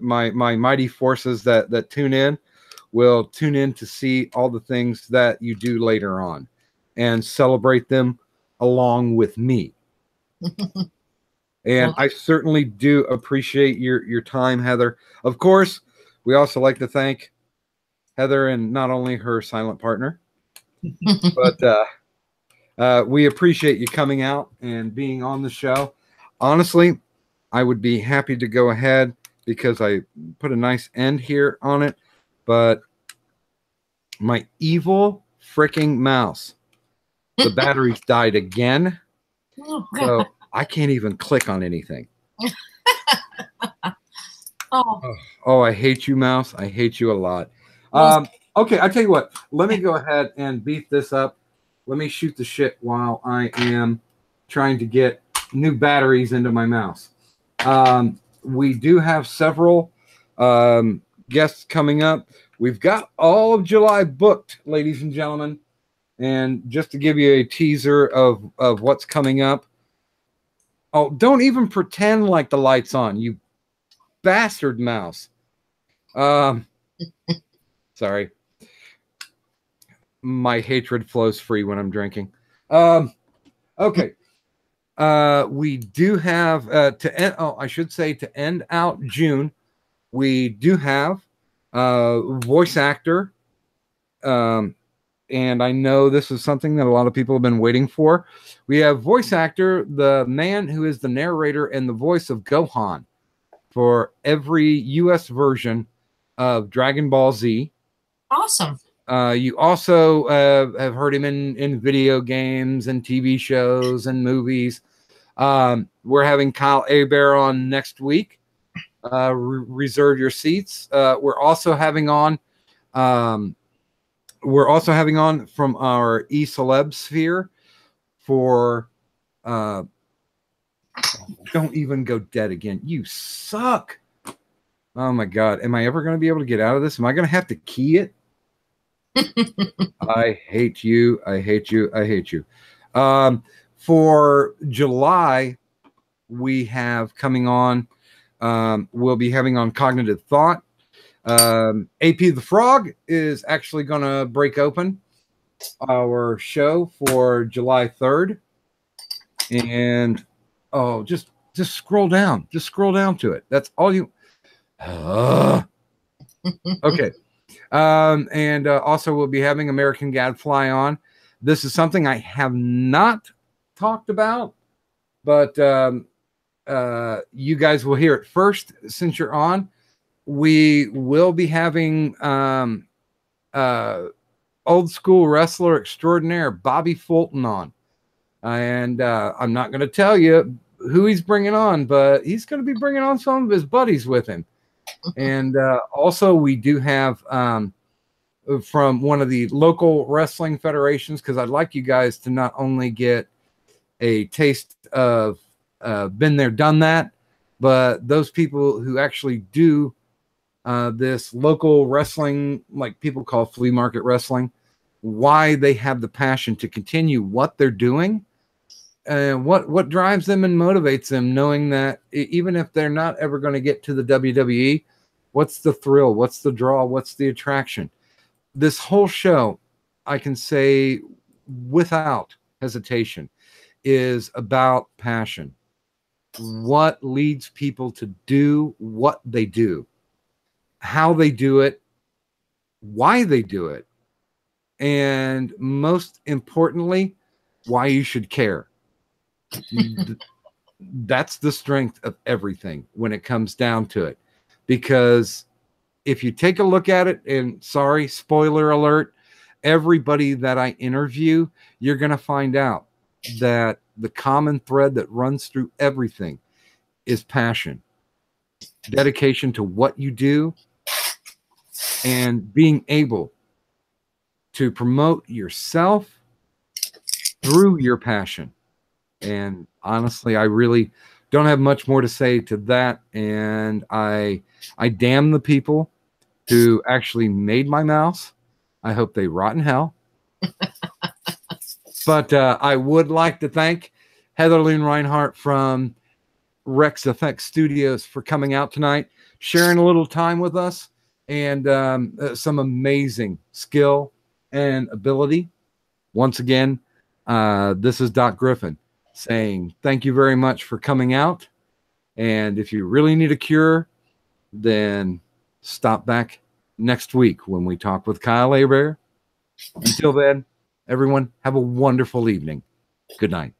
my mighty forces that tune in will tune in to see all the things that you do later on and celebrate them along with me. And I certainly do appreciate your time, Heather. Of course, we also like to thank Heather and not only her silent partner, but we appreciate you coming out and being on the show. Honestly, I would be happy to go ahead because I put a nice end here on it, but my evil freaking mouse, the batteries died again. So I can't even click on anything. Oh, I hate you, mouse. I hate you a lot. Okay, I tell you what. Let me go ahead and beat this up. Let me shoot the shit while I am trying to get new batteries into my mouse. We do have several guests coming up. We've got all of July booked, ladies and gentlemen. And just to give you a teaser of what's coming up. Oh, don't even pretend like the light's on, you bastard mouse. Sorry. My hatred flows free when I'm drinking. Okay. We do have to end. Oh, I should say to end out June, we do have voice actor. And I know this is something that a lot of people have been waiting for. We have voice actor, the man who is the narrator and the voice of Gohan for every U.S. version of Dragon Ball Z. Awesome. You also have heard him in video games and TV shows and movies. We're having Kyle Hebert on next week. Reserve your seats. We're also having on from our E-Celeb sphere for don't even go dead again. You suck. Oh my God. Am I ever going to be able to get out of this? Am I going to have to key it? I hate you. I hate you. I hate you. For July, we have coming on, we'll be having on Cognitive Thought. AP the Frog is actually going to break open. our show for July 3rd. And oh, just scroll down. Just scroll down to it. That's all you. Okay. And also we'll be having American Gadfly on. This is something I have not talked about, but you guys will hear it first since you're on. We will be having old school wrestler extraordinaire Bobby Fulton on. And I'm not going to tell you who he's bringing on, but he's going to be bringing on some of his buddies with him. And also we do have from one of the local wrestling federations, because I'd like you guys to not only get a taste of been there, done that, but those people who actually do this local wrestling, like people call flea market wrestling, why they have the passion to continue what they're doing, and what drives them and motivates them, knowing that even if they're not ever going to get to the WWE, what's the thrill, what's the draw, what's the attraction? This whole show, I can say without hesitation, is about passion. What leads people to do what they do, how they do it, why they do it, and most importantly, why you should care. That's the strength of everything when it comes down to it. Because if you take a look at it, and sorry, spoiler alert, everybody that I interview, you're going to find out that the common thread that runs through everything is passion, dedication to what you do, and being able to promote yourself through your passion. And honestly, I really don't have much more to say to that. And I damn the people who actually made my mouse. I hope they rot in hell. But I would like to thank Lynn Reinhardt from RexFX Studios for coming out tonight, sharing a little time with us, and some amazing skill and ability. Once again, this is DocGriffon saying thank you very much for coming out. And if you really need a cure, then stop back next week when we talk with Kyle Abear. Until then, everyone, have a wonderful evening. Good night.